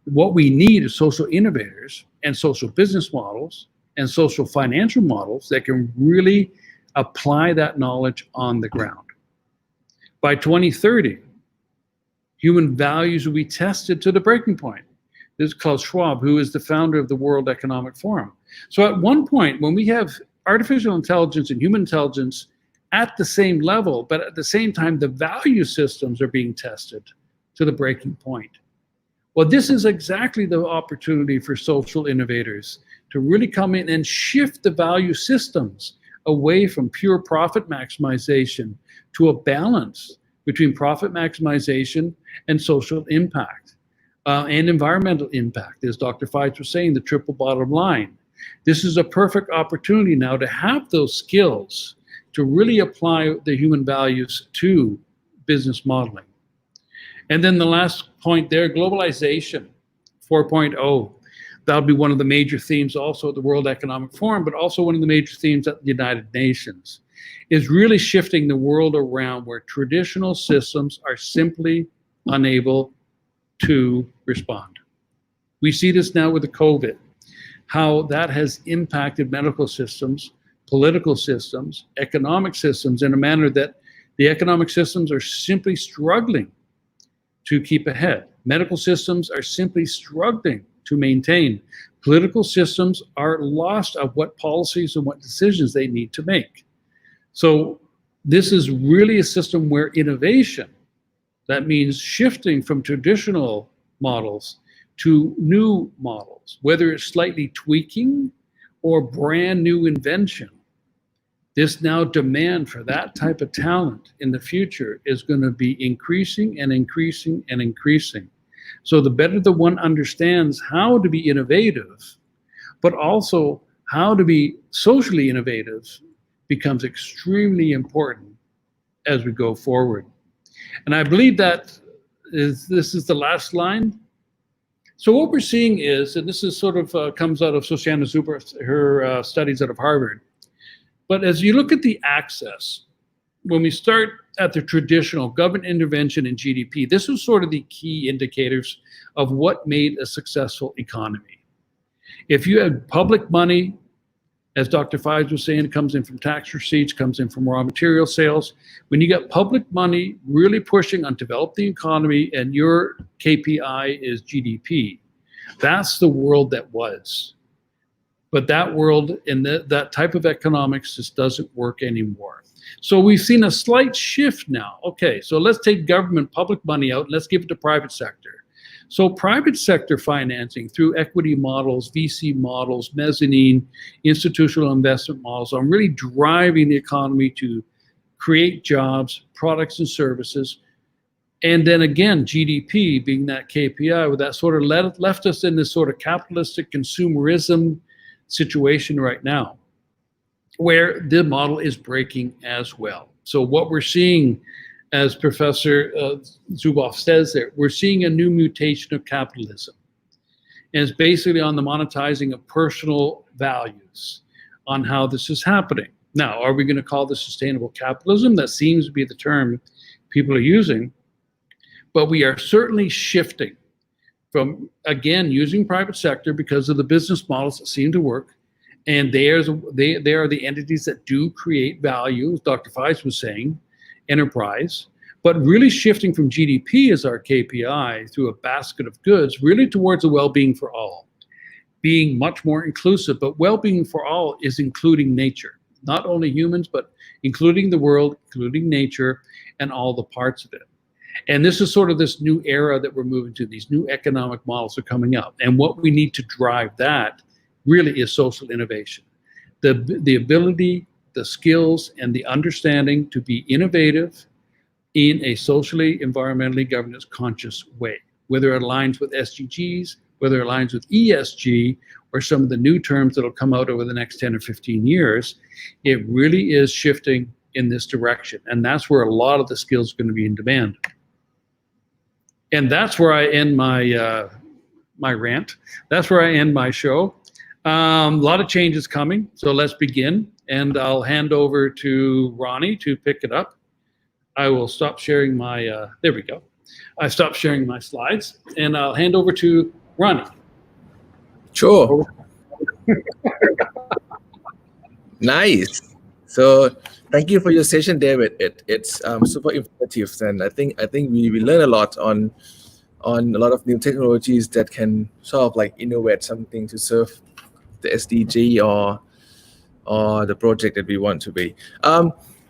C: what we need is social innovators and social business models and social financial models that can really apply that knowledge on the ground. By 2030, human values will be tested to the breaking point. This is Klaus Schwab, who is the founder of the World Economic Forum. So at one point, when we have artificial intelligence and human intelligence at the same level, but at the same time, the value systems are being tested to the breaking point. Well, this is exactly the opportunity for social innovators to really come in and shift the value systems away from pure profit maximization to a balance between profit maximization and social impact and environmental impact. As Dr. Feitz was saying, the triple bottom line. This is a perfect opportunity now to have those skills to really apply the human values to business modeling. And then the last point there, globalization 4.0. That'll be one of the major themes also at the World Economic Forum, but also one of the major themes at the United Nations, is really shifting the world around where traditional systems are simply unable to respond. We see this now with the COVID, how that has impacted medical systems, political systems, economic systems in a manner that the economic systems are simply struggling to keep ahead. Medical systems are simply struggling to maintain. Political systems are lost of what policies and what decisions they need to make. So this is really a system where innovation, that means shifting from traditional models to new models, whether it's slightly tweaking or brand new invention. This now demand for that type of talent in the future is going to be increasing and increasing and increasing. So the better the one understands how to be innovative, but also how to be socially innovative, becomes extremely important as we go forward. And I believe that this is the last line. So what we're seeing is, and this is sort of comes out of Shoshana Zuboff, her studies out of Harvard. But as you look at the access, when we start at the traditional government intervention in GDP, this was sort of the key indicators of what made a successful economy. If you had public money, as Dr. Feitz was saying, it comes in from tax receipts, comes in from raw material sales. When you got public money really pushing on developing the economy and your KPI is GDP, that's the world that was. But that world and that type of economics just doesn't work anymore. So we've seen a slight shift now. Okay, so let's take government public money out and let's give it to private sector. So private sector financing through equity models, VC models, mezzanine, institutional investment models are really driving the economy to create jobs, products and services. And then again, GDP being that KPI, with that sort of left us in this sort of capitalistic consumerism situation right now, where the model is breaking as well. So what we're seeing, as Professor Zuboff says there, we're seeing a new mutation of capitalism. And it's basically on the monetizing of personal values on how this is happening. Now, are we going to call this sustainable capitalism? That seems to be the term people are using. But we are certainly shifting from, again, using private sector because of the business models that seem to work. And they are the entities that do create value, as Dr. Feitz was saying, enterprise, but really shifting from GDP as our KPI through a basket of goods, really towards a well-being for all, being much more inclusive. But well-being for all is including nature, not only humans, but including the world, including nature, and all the parts of it. And this is sort of this new era that we're moving to. These new economic models are coming up. And what we need to drive that really is social innovation. The ability, the skills, and the understanding to be innovative in a socially, environmentally, governance conscious way, whether it aligns with SDGs, whether it aligns with ESG, or some of the new terms that will come out over the next 10 or 15 years. It really is shifting in this direction. And that's where a lot of the skills are going to be in demand. And that's where I end my my rant. That's where I end my show. A lot of changes coming, so let's begin. And I'll hand over to Ronnie to pick it up. I will stop sharing my. There we go. I stopped sharing my slides, and I'll hand over to Ronnie.
A: Sure. Nice. So thank you for your session, David. It's super informative, and I think we learn a lot on a lot of new technologies that can sort of like innovate something to serve the SDG or the project that we want to be.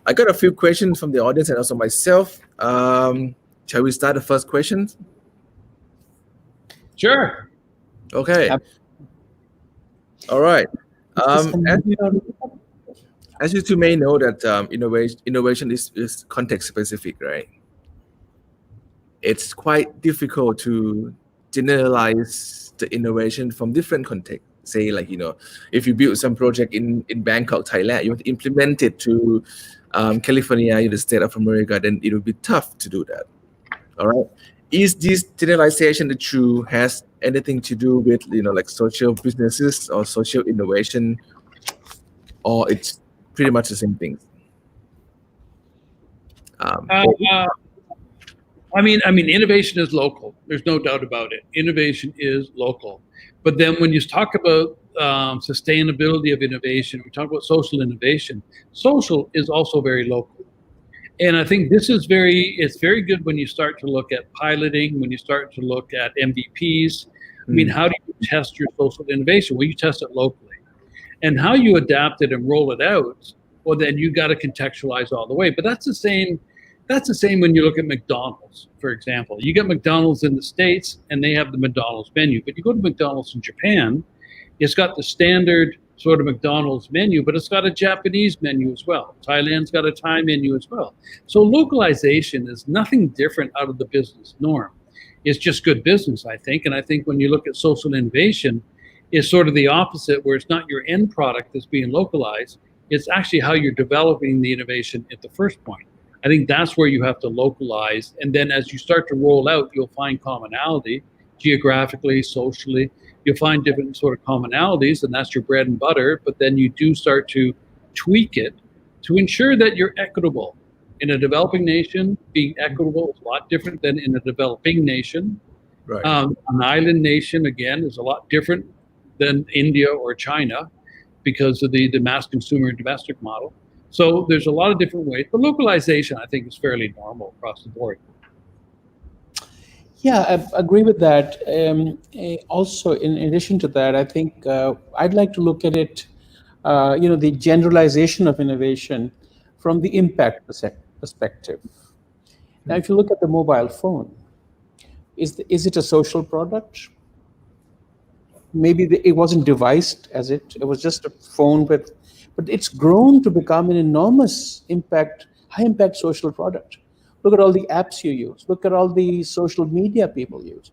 A: I got a few questions from the audience and also myself. Shall we start the first question?
C: Sure.
A: Okay. All right. As you two may know that innovation is context specific, right? It's quite difficult to generalize the innovation from different contexts. Say like, if you build some project in Bangkok, Thailand, you want to implement it to California, the state of America, then it will be tough to do that. All right. Is this generalization the true has anything to do with like social businesses or social innovation, or it's pretty much the same thing?
C: I mean, innovation is local. There's no doubt about it. Innovation is local. But then when you talk about sustainability of innovation, we talk about social innovation. Social is also very local. And I think this is it's very good when you start to look at piloting, when you start to look at MVPs. I mean, how do you test your social innovation? Well, you test it locally. And how you adapt it and roll it out, well, then you got to contextualize all the way. But that's the same when you look at McDonald's, for example. You get McDonald's in the States, and they have the McDonald's menu. But you go to McDonald's in Japan, it's got the standard sort of McDonald's menu, but it's got a Japanese menu as well. Thailand's got a Thai menu as well. So localization is nothing different out of the business norm. It's just good business, I think. And I think when you look at social innovation, it's sort of the opposite, where it's not your end product that's being localized. It's actually how you're developing the innovation at the first point. I think that's where you have to localize. And then as you start to roll out, you'll find commonality geographically, socially. You'll find different sort of commonalities, and that's your bread and butter. But then you do start to tweak it to ensure that you're equitable. In a developing nation, being equitable is a lot different than in a developing nation.
A: Right.
C: An island nation, again, is a lot different than India or China because of the mass consumer and domestic model. So there's a lot of different ways. But localization, I think, is fairly normal across the board.
B: Yeah, I agree with that. Also, in addition to that, I think I'd like to look at it, the generalization of innovation from the impact perspective. Now, if you look at the mobile phone, is it a social product? Maybe it wasn't devised as it was just a phone but it's grown to become an enormous high impact social product. Look at all the apps you use. Look at all the social media people use.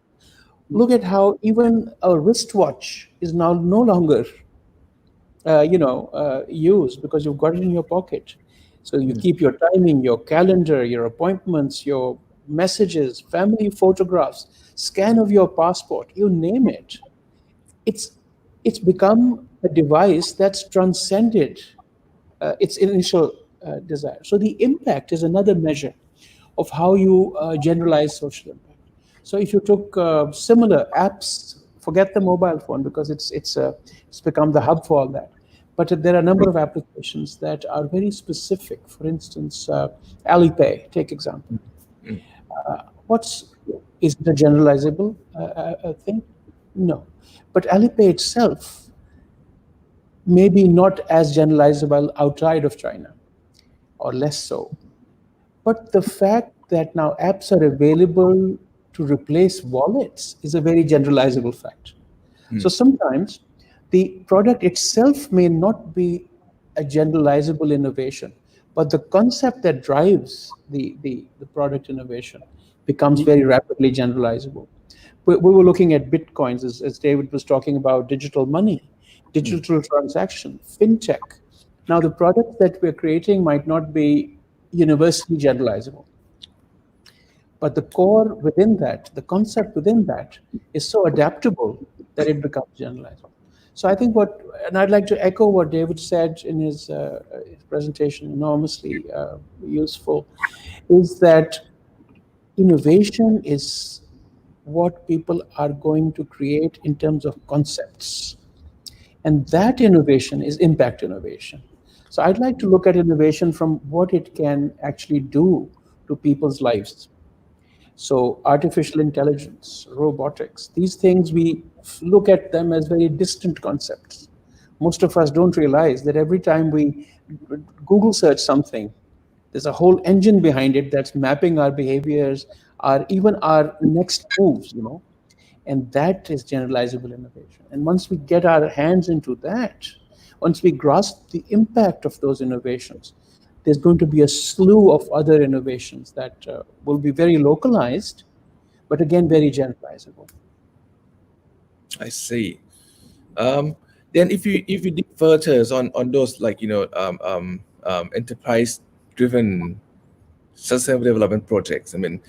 B: Look at how even a wristwatch is now no longer, used because you've got it in your pocket. So you keep your timing, your calendar, your appointments, your messages, family photographs, scan of your passport, you name it. It's become a device that's transcended its initial desire. So the impact is another measure of how you generalize social impact. So if you took similar apps, forget the mobile phone because it's become the hub for all that. But there are a number of applications that are very specific. For instance, Alipay, take example. Is it a generalizable thing? No. But Alipay itself may be not as generalizable outside of China, or less so. But the fact that now apps are available to replace wallets is a very generalizable fact. So sometimes the product itself may not be a generalizable innovation, but the concept that drives the product innovation becomes very rapidly generalizable. We were looking at Bitcoins, as David was talking about digital money, digital transaction, fintech. Now, the products that we're creating might not be universally generalizable. But the core within that, the concept within that, is so adaptable that it becomes generalizable. So I think and I'd like to echo what David said in his presentation, enormously useful, is that innovation is what people are going to create in terms of concepts. And that innovation is impact innovation. So I'd like to look at innovation from what it can actually do to people's lives. So artificial intelligence, robotics, these things, we look at them as very distant concepts. Most of us don't realize that every time we Google search something, there's a whole engine behind it that's mapping our behaviors, even our next moves. And that is generalizable innovation. And once we get our hands into that, once we grasp the impact of those innovations, there's going to be a slew of other innovations that will be very localized, but again, very generalizable.
A: I see. Then if you dig further on those, like, enterprise driven sustainable development projects, I mean,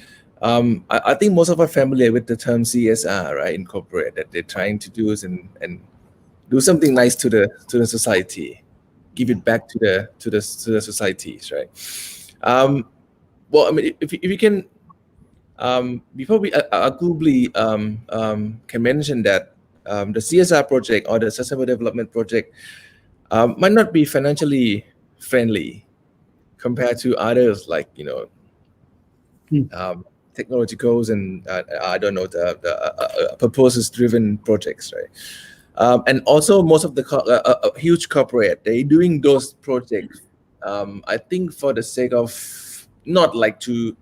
A: I think most of us are familiar with the term CSR, right, in corporate, that they're trying to do is and do something nice to the society, give it back to the societies, right? Well, I mean, if you can, before we arguably can mention that the CSR project or the sustainable development project might not be financially friendly compared to others, like technologicals and I don't know, the purposes driven projects, right? And also most of the huge corporate, they doing those projects, I think for the sake of not like to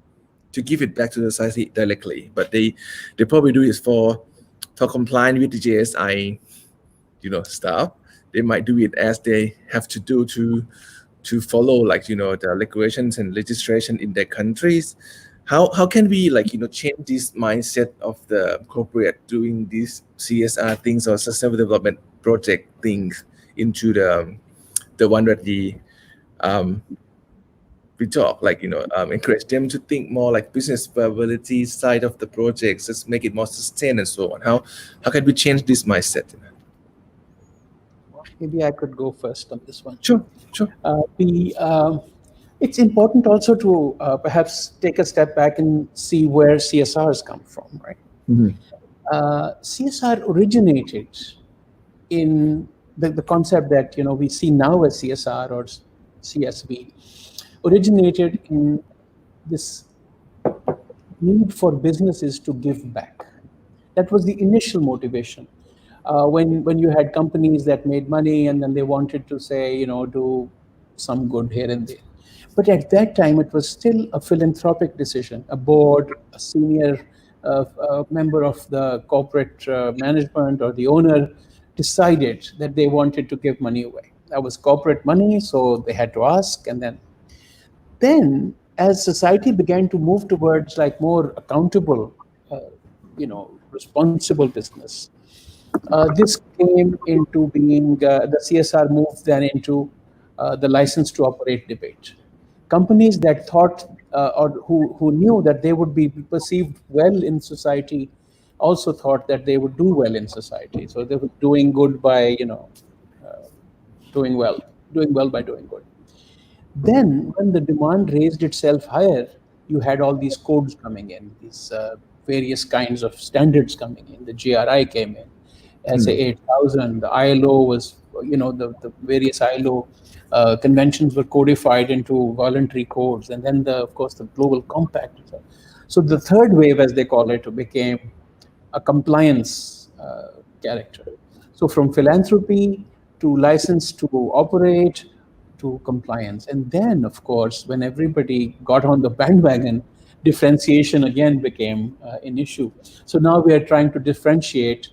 A: give it back to the society directly, but they probably do it for complying with the JSI, stuff. They might do it as they have to do to follow, like, the regulations and legislation in their countries. How can we, like, change this mindset of the corporate doing these CSR things or sustainable development project things into the one that we talk, like, encourage them to think more like business viability side of the projects, just make it more sustained and so on. How can we change this mindset?
B: Maybe I could go first on this one.
A: Sure.
B: It's important also to perhaps take a step back and see where CSRs come from, right? CSR originated in the concept that we see now as CSR or CSV, originated in this need for businesses to give back. That was the initial motivation. When you had companies that made money and then they wanted to say, do some good here and there. But at that time, it was still a philanthropic decision. A board, a senior member of the corporate management or the owner decided that they wanted to give money away. That was corporate money, so they had to ask. And then as society began to move towards like more accountable, responsible business, this came into being, the CSR moved then into the license to operate debate. Companies that thought or who knew that they would be perceived well in society also thought that they would do well in society. So they were doing good by, doing well by doing good. Then when the demand raised itself higher, you had all these codes coming in, these various kinds of standards coming in. The GRI came in, SA 8000, the ILO was, the various ILO conventions were codified into voluntary codes, and then of course the Global Compact. So the third wave, as they call it, became a compliance character. So from philanthropy to license to operate to compliance. And then, of course, when everybody got on the bandwagon, differentiation again became an issue. So now we are trying to differentiate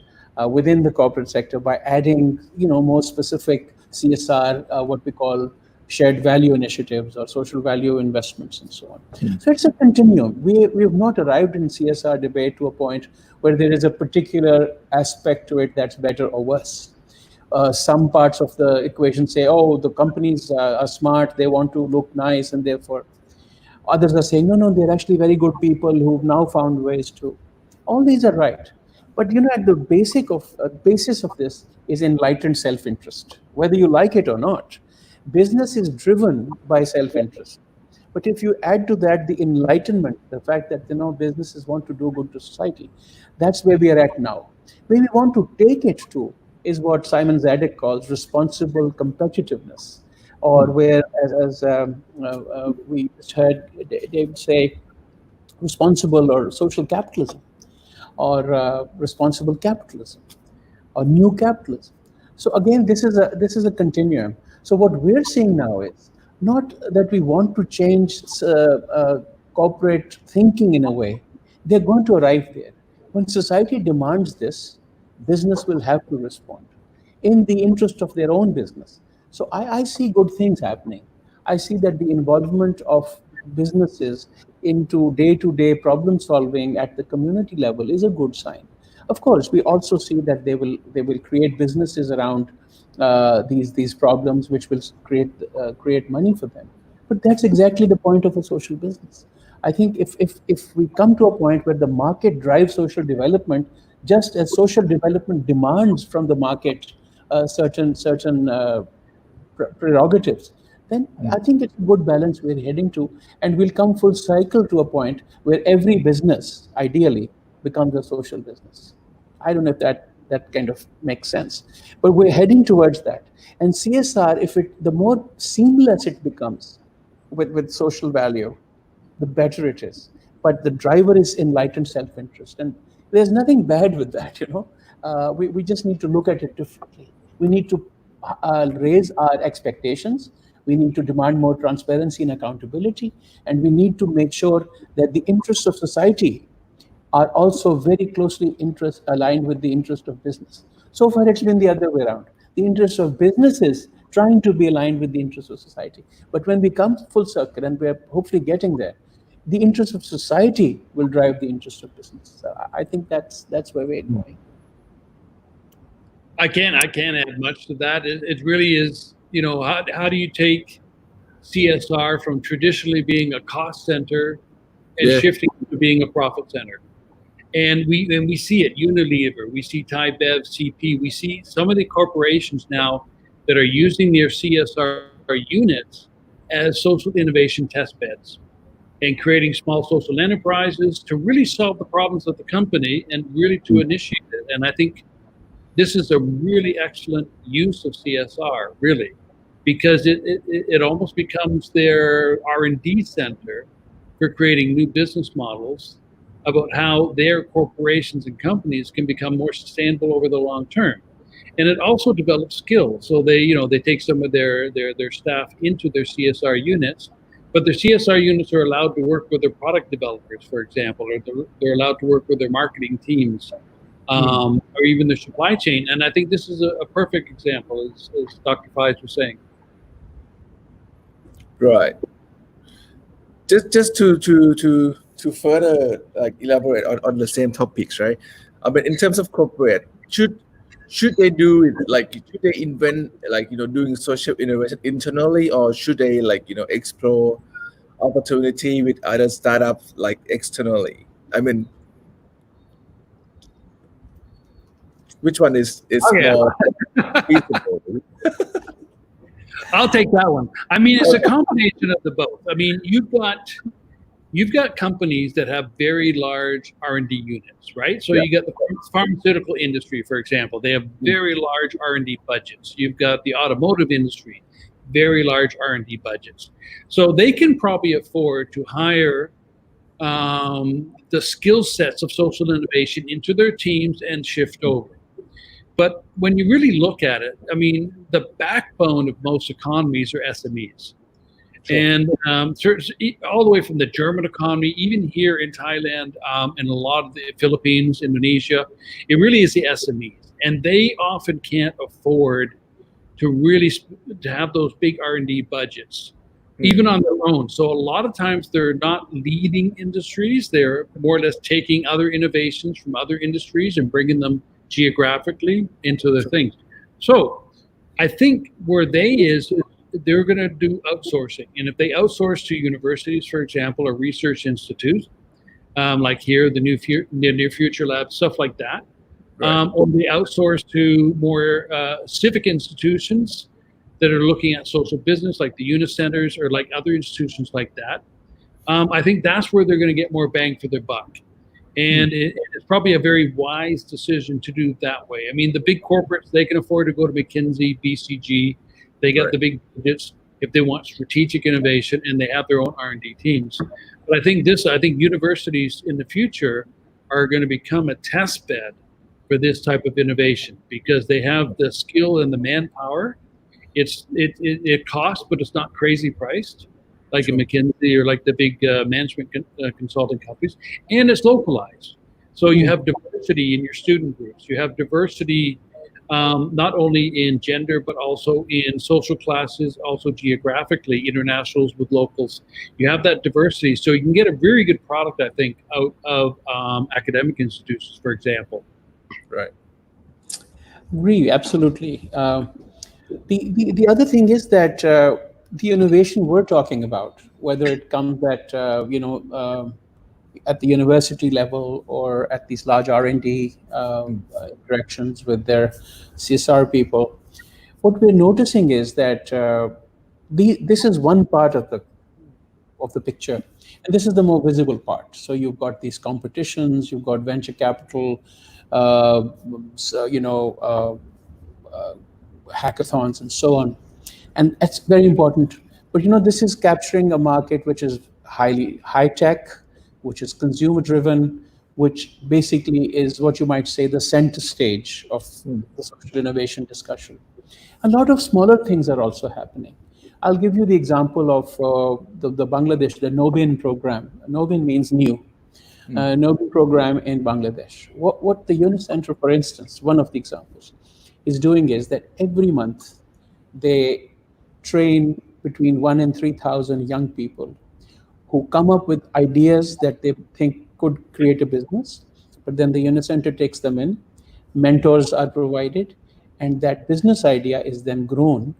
B: within the corporate sector by adding, more specific CSR, what we call shared value initiatives or social value investments and so on. So it's a continuum. We have not arrived in CSR debate to a point where there is a particular aspect to it that's better or worse. Some parts of the equation say, oh, the companies are smart, they want to look nice, and therefore. Others are saying, no, they're actually very good people who've now found ways to. All these are right. But at the basis of this is enlightened self-interest. Whether you like it or not, business is driven by self-interest. But if you add to that the enlightenment, the fact that businesses want to do good to society, that's where we are at now. Where we want to take it to is what Simon Zadek calls responsible competitiveness, or where, as we just heard David say, responsible or social capitalism, or responsible capitalism, or new capitalism. So again, this is a continuum. So what we're seeing now is not that we want to change corporate thinking in a way. They're going to arrive there. When society demands this, business will have to respond in the interest of their own business. So I see good things happening. I see that the involvement of businesses into day-to-day problem solving at the community level is a good sign. Of course, we also see that they will create businesses around these problems, which will create money for them. But that's exactly the point of a social business. I think if we come to a point where the market drives social development, just as social development demands from the market certain prerogatives, then I think it's a good balance we're heading to, and we'll come full cycle to a point where every business, ideally, becomes a social business. I don't know if that kind of makes sense, but we're heading towards that. And CSR, the more seamless it becomes with social value, the better it is. But the driver is enlightened self-interest, and there's nothing bad with that. We just need to look at it differently. We need to raise our expectations. We need to demand more transparency and accountability, and we need to make sure that the interests of society are also very closely aligned with the interest of business. So far, it's been the other way around. The interests of businesses trying to be aligned with the interests of society. But when we come full circle, and we're hopefully getting there, the interests of society will drive the interest of business. So I think that's where we're going.
C: I can't add much to that. It really is, how do you take CSR from traditionally being a cost center and shifting to being a profit center? And we see it, Unilever, we see Thai Bev, CP, we see some of the corporations now that are using their CSR units as social innovation test beds and creating small social enterprises to really solve the problems of the company and really to initiate it. And I think this is a really excellent use of CSR, really, because it almost becomes their R&D center for creating new business models about how their corporations and companies can become more sustainable over the long term. And it also develops skills. So they take some of their staff into their CSR units, but their CSR units are allowed to work with their product developers, for example, or they're allowed to work with their marketing teams, or even their supply chain. And I think this is a perfect example, as Dr. Fies was saying.
A: Right. Just to further elaborate on the same topics, right? I mean, in terms of corporate, should they do it should they invent doing social innovation internally, or should they explore opportunity with other startups externally? I mean, which one is more feasible?
C: I'll take that one. I mean, it's a combination of the both. I mean, you've got companies that have very large R&D units, right? So you got the pharmaceutical industry, for example. They have very large R&D budgets. You've got the automotive industry, very large R&D budgets. So they can probably afford to hire the skill sets of social innovation into their teams and shift over. But when you really look at it, I mean, the backbone of most economies are SMEs. Sure. And all the way from the German economy, even here in Thailand, and a lot of the Philippines, Indonesia, it really is the SMEs. And they often can't afford to really to have those big R&D budgets, even on their own. So a lot of times they're not leading industries. They're more or less taking other innovations from other industries and bringing them geographically into their things. So I think where they is they're going to do outsourcing, and if they outsource to universities, for example, or research institutes, like here, the Near Future Lab, stuff like that,
A: Right.
C: or they outsource to more civic institutions that are looking at social business, like the Unicenters or like other institutions like that. I think that's where they're going to get more bang for their buck. And it's probably a very wise decision to do it that way. I mean, the big corporates, they can afford to go to McKinsey, BCG. They got
A: Right.
C: the big budgets if they want strategic innovation, and they have their own R&D teams. But I think universities in the future are going to become a test bed for this type of innovation because they have the skill and the manpower. It costs, but it's not crazy priced, like
A: Sure.
C: a McKinsey or like the big management consulting companies, and it's localized. So you have diversity in your student groups. You have diversity not only in gender, but also in social classes, also geographically, internationals with locals. You have that diversity. So you can get a very good product, I think, out of academic institutions, for example.
A: Right.
B: Agree, absolutely. The other thing is that the innovation we're talking about, whether it comes at the university level or at these large R&D directions with their CSR people, what we're noticing is that this is one part of the picture, and this is the more visible part. So you've got these competitions, you've got venture capital, uh, so, hackathons and so on, and that's very important. But this is capturing a market which is highly high tech, which is consumer driven, which basically is what you might say the center stage of the social innovation discussion. A lot of smaller things are also happening. I'll give you the example of the Bangladesh, the Nobin program. Nobin means new. Nobin program in Bangladesh. What the Unicenter, for instance, one of the examples, is doing is that every month they train between 1 and 3,000 young people who come up with ideas that they think could create a business. But then the Unicenter takes them in, mentors are provided, and that business idea is then grown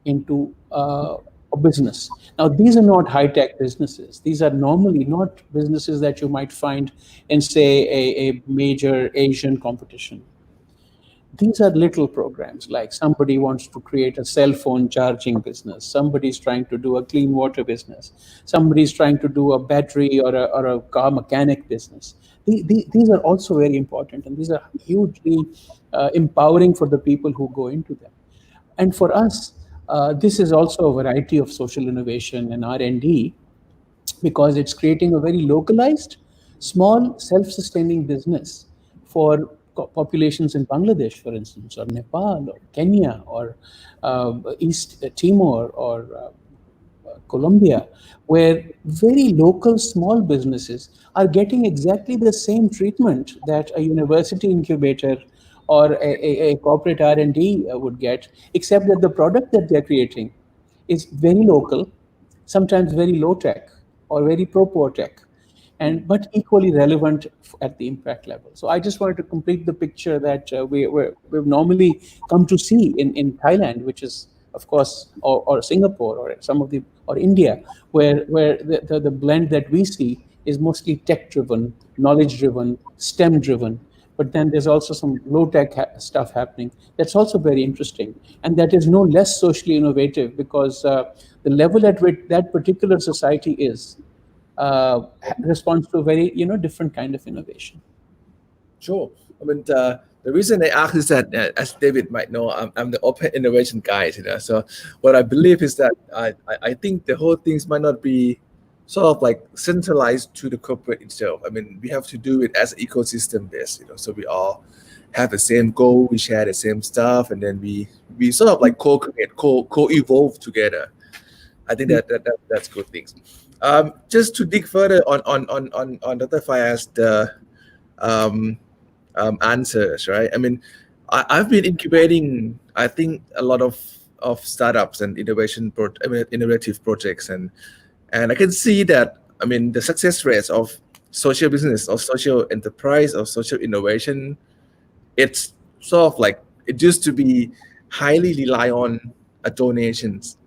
B: into a business. Now, these are not high-tech businesses. These are normally not businesses that you might find in, say, a major Asian competition. These are little programs, like somebody wants to create a cell phone charging business, somebody's trying to do a clean water business, somebody's trying to do a battery or a car mechanic business. These are also very important, and these are hugely empowering for the people who go into them. And for us, this is also a variety of social innovation and R&D, because it's creating a very localized, small, self-sustaining business for populations in Bangladesh, for instance, or Nepal, or Kenya, or East Timor, or Colombia, where very local small businesses are getting exactly the same treatment that a university incubator or a corporate R&D would get, except that the product that they're creating is very local, sometimes very low tech or very pro-poor tech, and but equally relevant at the impact level. So I just wanted to complete the picture that we've normally come to see in Thailand, which is, of course, or Singapore, or some of the, or India, where the blend that we see is mostly tech driven, knowledge driven, STEM driven. But then there's also some low tech stuff happening that's also very interesting, and that is no less socially innovative, because the level at which that particular society is responds to a very different kind of innovation.
A: Sure. I mean, the reason I ask is that, as David might know, I'm the open innovation guy. So what I believe is that I think the whole things might not be sort of like centralized to the corporate itself. I mean, we have to do it as ecosystem based. So we all have the same goal, we share the same stuff, and then we sort of like co-create, co-evolve together. I think that's good things. Just to dig further on Dr. Fayaz's answers, right? I mean, I've been incubating, I think, a lot of startups and innovative projects, and I can see that, I mean, the success rates of social business or social enterprise or social innovation, it's sort of like, it used to be highly rely on donations.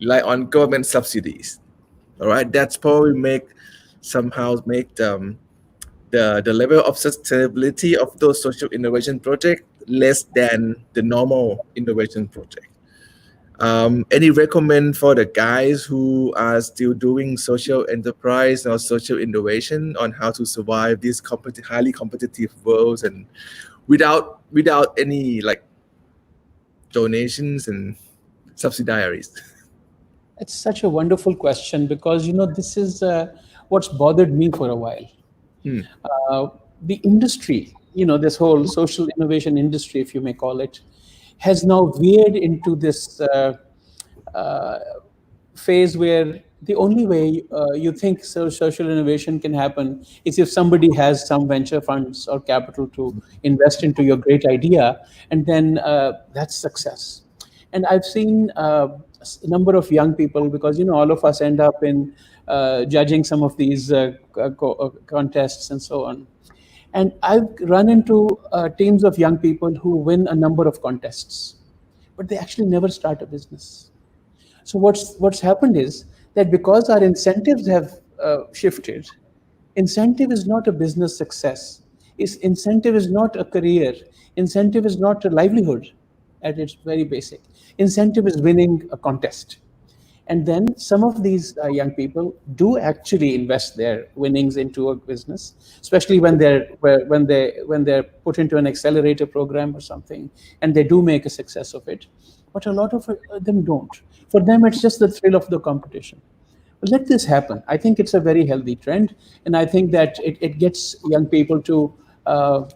A: rely on government subsidies. All right, that's probably somehow make the level of sustainability of those social innovation projects less than the normal innovation project. Any recommend for the guys who are still doing social enterprise or social innovation on how to survive these highly competitive worlds and without any like donations and subsidiaries?
B: It's such a wonderful question because this is what's bothered me for a while.
A: Hmm.
B: uh, the industry, this whole social innovation industry, if you may call it, has now veered into this uh, phase where the only way you think social innovation can happen is if somebody has some venture funds or capital to invest into your great idea, and then that's success. And I've seen a number of young people, because all of us end up in judging some of these contests and so on. And I've run into teams of young people who win a number of contests, but they actually never start a business. So what's happened is that because our incentives have shifted, incentive is not a business success. Incentive is not a career. Incentive is not a livelihood at its very basic. Incentive is winning a contest. And then some of these young people do actually invest their winnings into a business, especially when they're put into an accelerator program or something, and they do make a success of it. But a lot of them don't. For them, it's just the thrill of the competition. But let this happen. I think it's a very healthy trend, and I think that it gets young people to uh,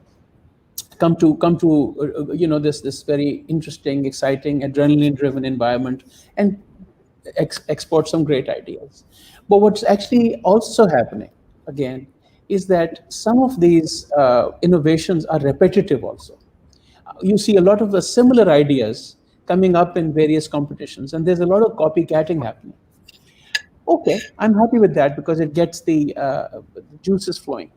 B: come to this very interesting, exciting, adrenaline driven environment, and export some great ideas. But what's actually also happening again is that some of these innovations are repetitive also. You see a lot of the similar ideas coming up in various competitions, and there's a lot of copycatting happening. Okay, I'm happy with that because it gets the juices flowing.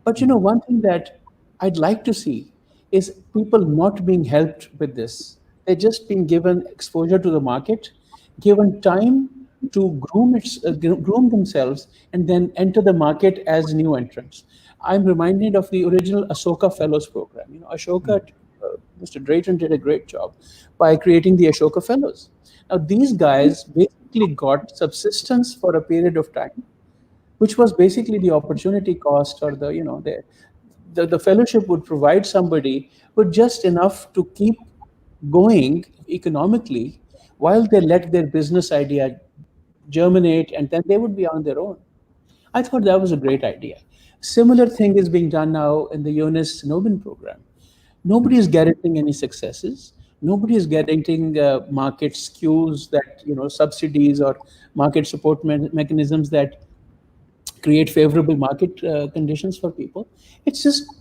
B: But one thing that I'd like to see is people not being helped with this. They're just being given exposure to the market, given time to groom themselves, and then enter the market as new entrants. I'm reminded of the original Ashoka Fellows program. Mr. Drayton did a great job by creating the Ashoka Fellows. Now, these guys basically got subsistence for a period of time, which was basically the opportunity cost, or the fellowship would provide somebody with just enough to keep going economically while they let their business idea germinate, and then they would be on their own. I thought that was a great idea. Similar thing is being done now in the UNIS Nobin program. Nobody is guaranteeing any successes. Nobody is guaranteeing market skews, that subsidies or market support mechanisms that create favorable market conditions for people. It's just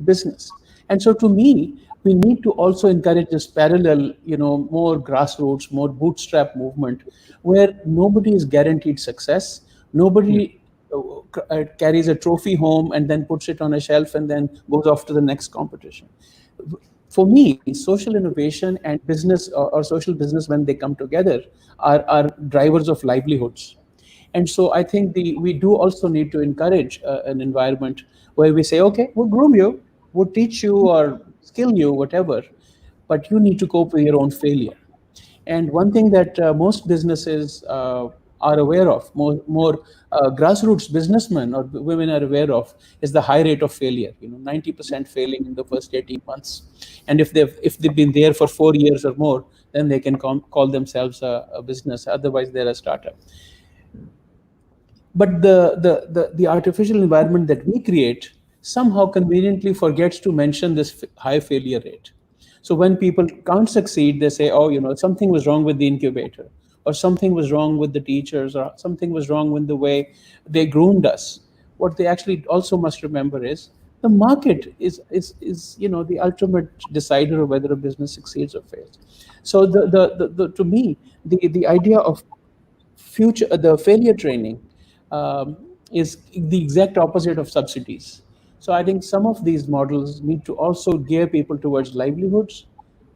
B: business. And so to me, we need to also encourage this parallel, more grassroots, more bootstrap movement, where nobody is guaranteed success. Nobody carries a trophy home and then puts it on a shelf and then goes off to the next competition. For me, social innovation and business, or social business, when they come together, are drivers of livelihoods. And so I think we do also need to encourage an environment where we say, okay, we'll groom you, we'll teach you or skill you, whatever, but you need to cope with your own failure. And one thing that most businesses are aware of, more grassroots businessmen or women are aware of, is the high rate of failure. 90% failing in the first 18 months. And if they've been there for 4 years or more, then they can call themselves a business. Otherwise, they're a startup. But the artificial environment that we create somehow conveniently forgets to mention this high failure rate. So when people can't succeed, they say, oh, something was wrong with the incubator, or something was wrong with the teachers, or something was wrong with the way they groomed us. What they actually also must remember is the market is the ultimate decider of whether a business succeeds or fails. So to me, the idea of the failure training is the exact opposite of subsidies. So I think some of these models need to also gear people towards livelihoods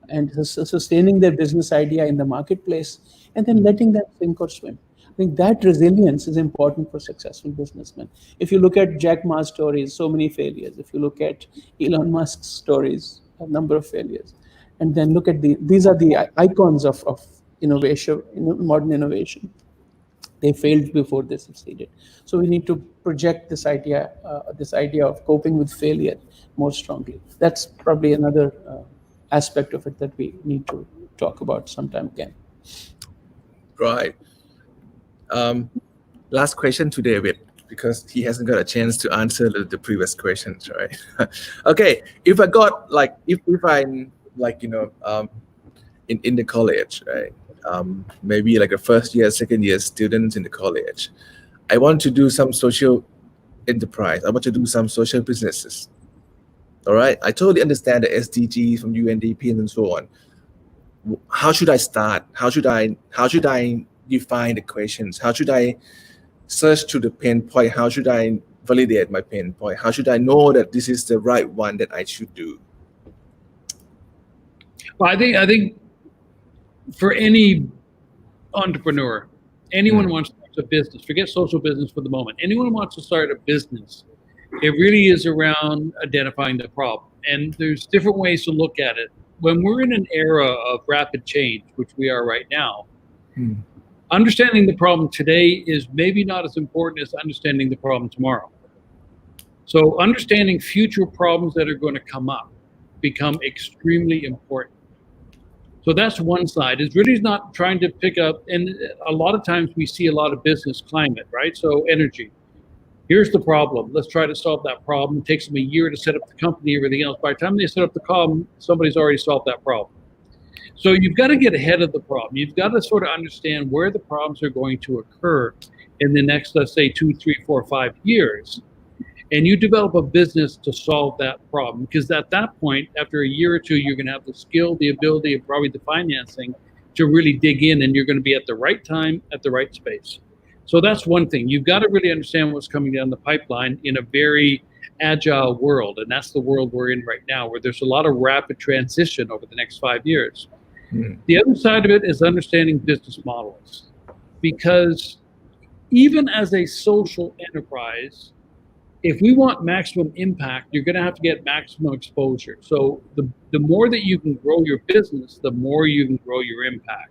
B: and sustaining their business idea in the marketplace, and then letting them sink or swim. I think that resilience is important for successful businessmen. If you look at Jack Ma's stories, so many failures. If you look at Elon Musk's stories, a number of failures. And then look at these are the icons of innovation, modern innovation. They failed before they succeeded. So we need to project this idea of coping with failure more strongly. That's probably another aspect of it that we need to talk about sometime again.
A: Right. Last question to David, because he hasn't got a chance to answer the previous questions, right? Okay, if I got like if I'm like in the college, right? Maybe like a first year, second year student in the college, I want to do some social enterprise. I want to do some social businesses. All right, I totally understand the SDGs from UNDP and so on. How should I start? How should I define the questions? How should I search to the pain point? How should I validate my pain point? How should I know that this is the right one that I should do?
C: Well, I think for any entrepreneur, anyone who wants to start a business, forget social business for the moment. Anyone who wants to start a business, it really is around identifying the problem. And there's different ways to look at it. When we're in an era of rapid change, which we are right now, understanding the problem today is maybe not as important as understanding the problem tomorrow. So understanding future problems that are going to come up become extremely important. So that's one side, is really not trying to pick up, and a lot of times we see a lot of business climate, right? So energy, here's the problem. Let's try to solve that problem. It takes them a year to set up the company, everything else. By the time they set up the problem, somebody's already solved that problem. So you've got to get ahead of the problem. You've got to sort of understand where the problems are going to occur in the next, let's say, 2, 3, 4, 5 years. And you develop a business to solve that problem. Because at that point, after a year or two, you're going to have the skill, the ability, and probably the financing to really dig in, and you're going to be at the right time, at the right space. So that's one thing. You've got to really understand what's coming down the pipeline in a very agile world. And that's the world we're in right now, where there's a lot of rapid transition over the next 5 years. The other side of it is understanding business models. Because even as a social enterprise, if we want maximum impact, you're going to have to get maximum exposure. So the more that you can grow your business, the more you can grow your impact.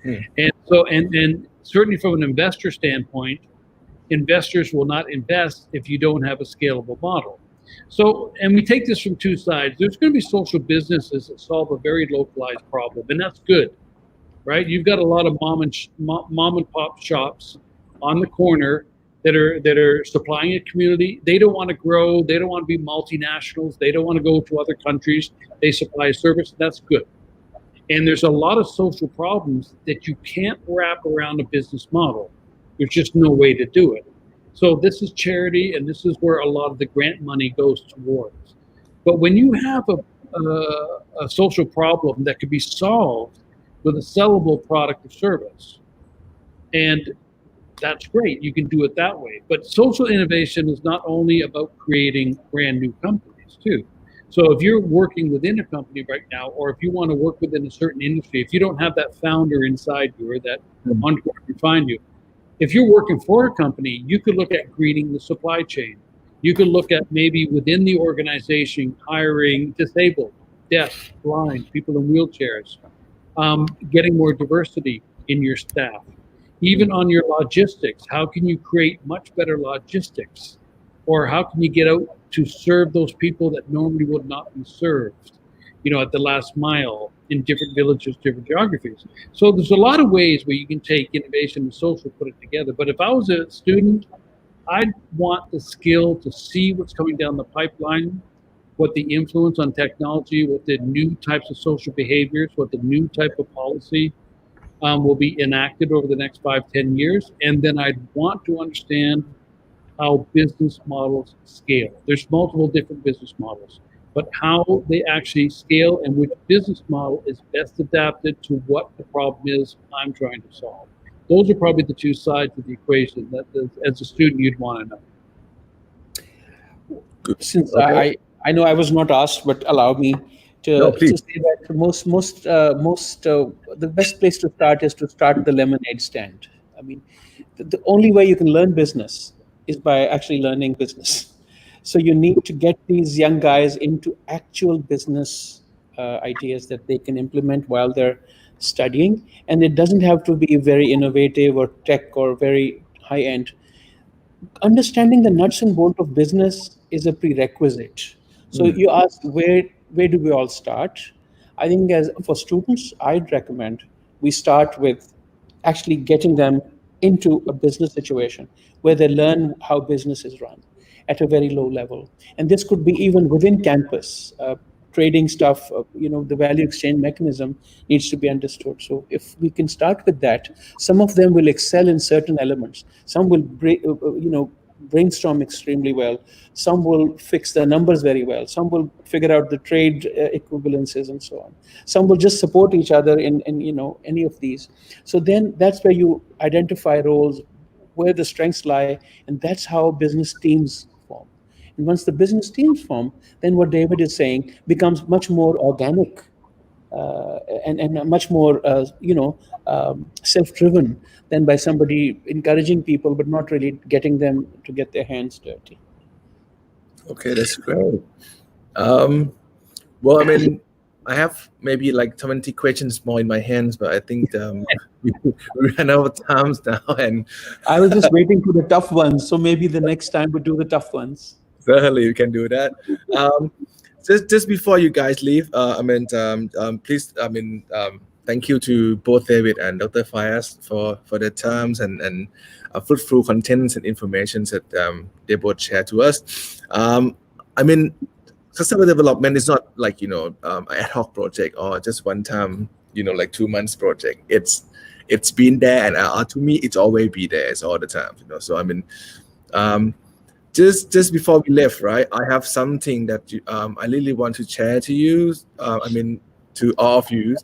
C: And so, and certainly from an investor standpoint, investors will not invest if you don't have a scalable model. So, and we take this from two sides. There's going to be social businesses that solve a very localized problem, and that's good, right? You've got a lot of mom and pop shops on the corner that are supplying a community. They don't want to grow. They don't want to be multinationals. They don't want to go to other countries. They supply a service. That's good. And there's a lot of social problems that you can't wrap around a business model. There's just no way to do it. So this is charity, and this is where a lot of the grant money goes towards. But when you have a social problem that could be solved with a sellable product or service, and that's great, you can do it that way. But social innovation is not only about creating brand new companies too. So if you're working within a company right now, or if you want to work within a certain industry, if you don't have that founder inside you or that entrepreneur behind you, if you're working for a company, you could look at greening the supply chain. You could look at maybe within the organization hiring disabled, deaf, blind, people in wheelchairs, getting more diversity in your staff. Even on your logistics, how can you create much better logistics? Or how can you get out to serve those people that normally would not be served, at the last mile in different villages, different geographies? So there's a lot of ways where you can take innovation and social, put it together. But if I was a student, I'd want the skill to see what's coming down the pipeline, what the influence on technology, what the new types of social behaviors, what the new type of policy will be enacted over the next 5-10 years. And then I'd want to understand how business models scale. There's multiple different business models, but how they actually scale and which business model is best adapted to what the problem is I'm trying to solve. Those are probably the two sides of the equation that as a student you'd want to know.
B: Since I know I was not asked, but allow me
A: No,
B: to
A: please.
B: say that the best place to start is to start the lemonade stand. I mean, the only way you can learn business is by actually learning business. So you need to get these young guys into actual business ideas that they can implement while they're studying, and it doesn't have to be very innovative or tech or very high end. Understanding the nuts and bolts of business is a prerequisite. So you ask, where do we all start? I think as for students, I'd recommend we start with actually getting them into a business situation where they learn how business is run at a very low level. And this could be even within campus. Trading stuff, the value exchange mechanism needs to be understood. So if we can start with that, some of them will excel in certain elements. Some will brainstorm extremely well. Some will fix the numbers very well. Some will figure out the trade equivalences and so on. Some will just support each other in any of these. So then that's where you identify roles, where the strengths lie, and that's how business teams form. And once the business teams form, then what David is saying becomes much more organic and much more, self-driven than by somebody encouraging people but not really getting them to get their hands dirty.
A: Okay, that's great. Well, I mean, I have maybe like 20 questions more in my hands, but I think we ran out of times now, and
B: I was just waiting for the tough ones, so maybe the next time we do the tough ones.
A: certainly we can do that. Just before you guys leave, please, thank you to both David and Dr. Fayaz for their terms and fruitful contents and information that they both share to us. I mean, sustainable development is not like an ad hoc project or just one time, like 2 months project. It's been there, and to me, it's always be there. It's all the time, So I mean, just before we left, right? I have something that I really want to share to you. To all of you.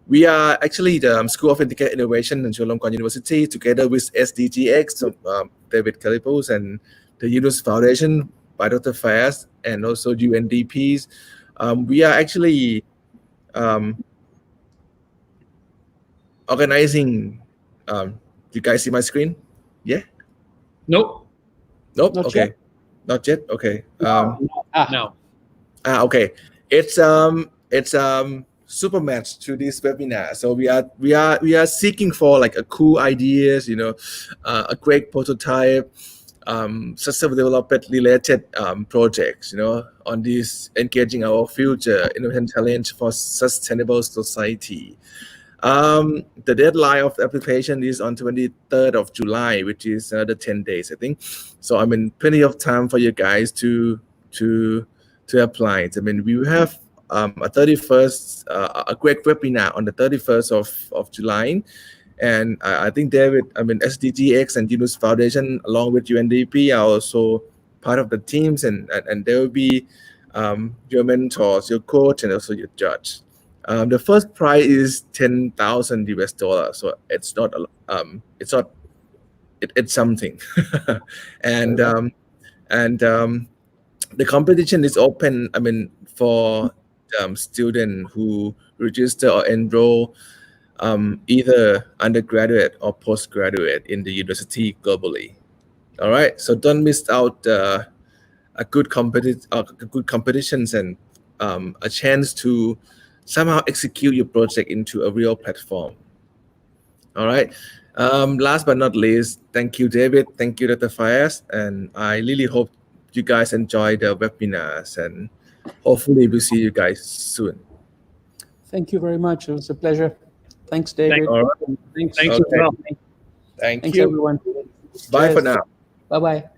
A: We are actually the School of Integrated Innovation in Chulalongkorn University, together with SDGX, David Calipos, and the UNUS Foundation by Dr. Fayaz, and also UNDPs. We are actually organizing. You guys see my screen? Yeah?
C: Nope.
A: Nope.
B: Not
A: Okay.
B: yet.
A: Not yet. Okay.
C: No.
A: Okay. It's super match to this webinar. So we are seeking for like a cool ideas, a great prototype, sustainable development related projects, on this engaging our future innovation challenge for sustainable society. The deadline of the application is on 23rd of July, which is another 10 days, I think. So plenty of time for you guys to apply. We will have a 31st, a great webinar on the 31st of July. And I think David, SDGX and UNUS Foundation, along with UNDP, are also part of the teams, and they will be your mentors, your coach, and also your judge. The first prize is $10,000, so it's not it's something, and the competition is open. For students who register or enroll either undergraduate or postgraduate in the university globally. All right, so don't miss out a good competitions and a chance to somehow execute your project into a real platform. All right. Last but not least, thank you, David. Thank you, Dr. Fayaz. And I really hope you guys enjoy the webinars, and hopefully we'll see you guys soon.
B: Thank you very much. It was a pleasure. Thanks, David.
A: All right.
B: Thanks.
C: Thanks
A: Okay.
C: as well.
A: Thanks
B: Thanks,
A: you.
B: everyone.
A: Bye for
B: Cheers.
A: now.
B: Bye-bye.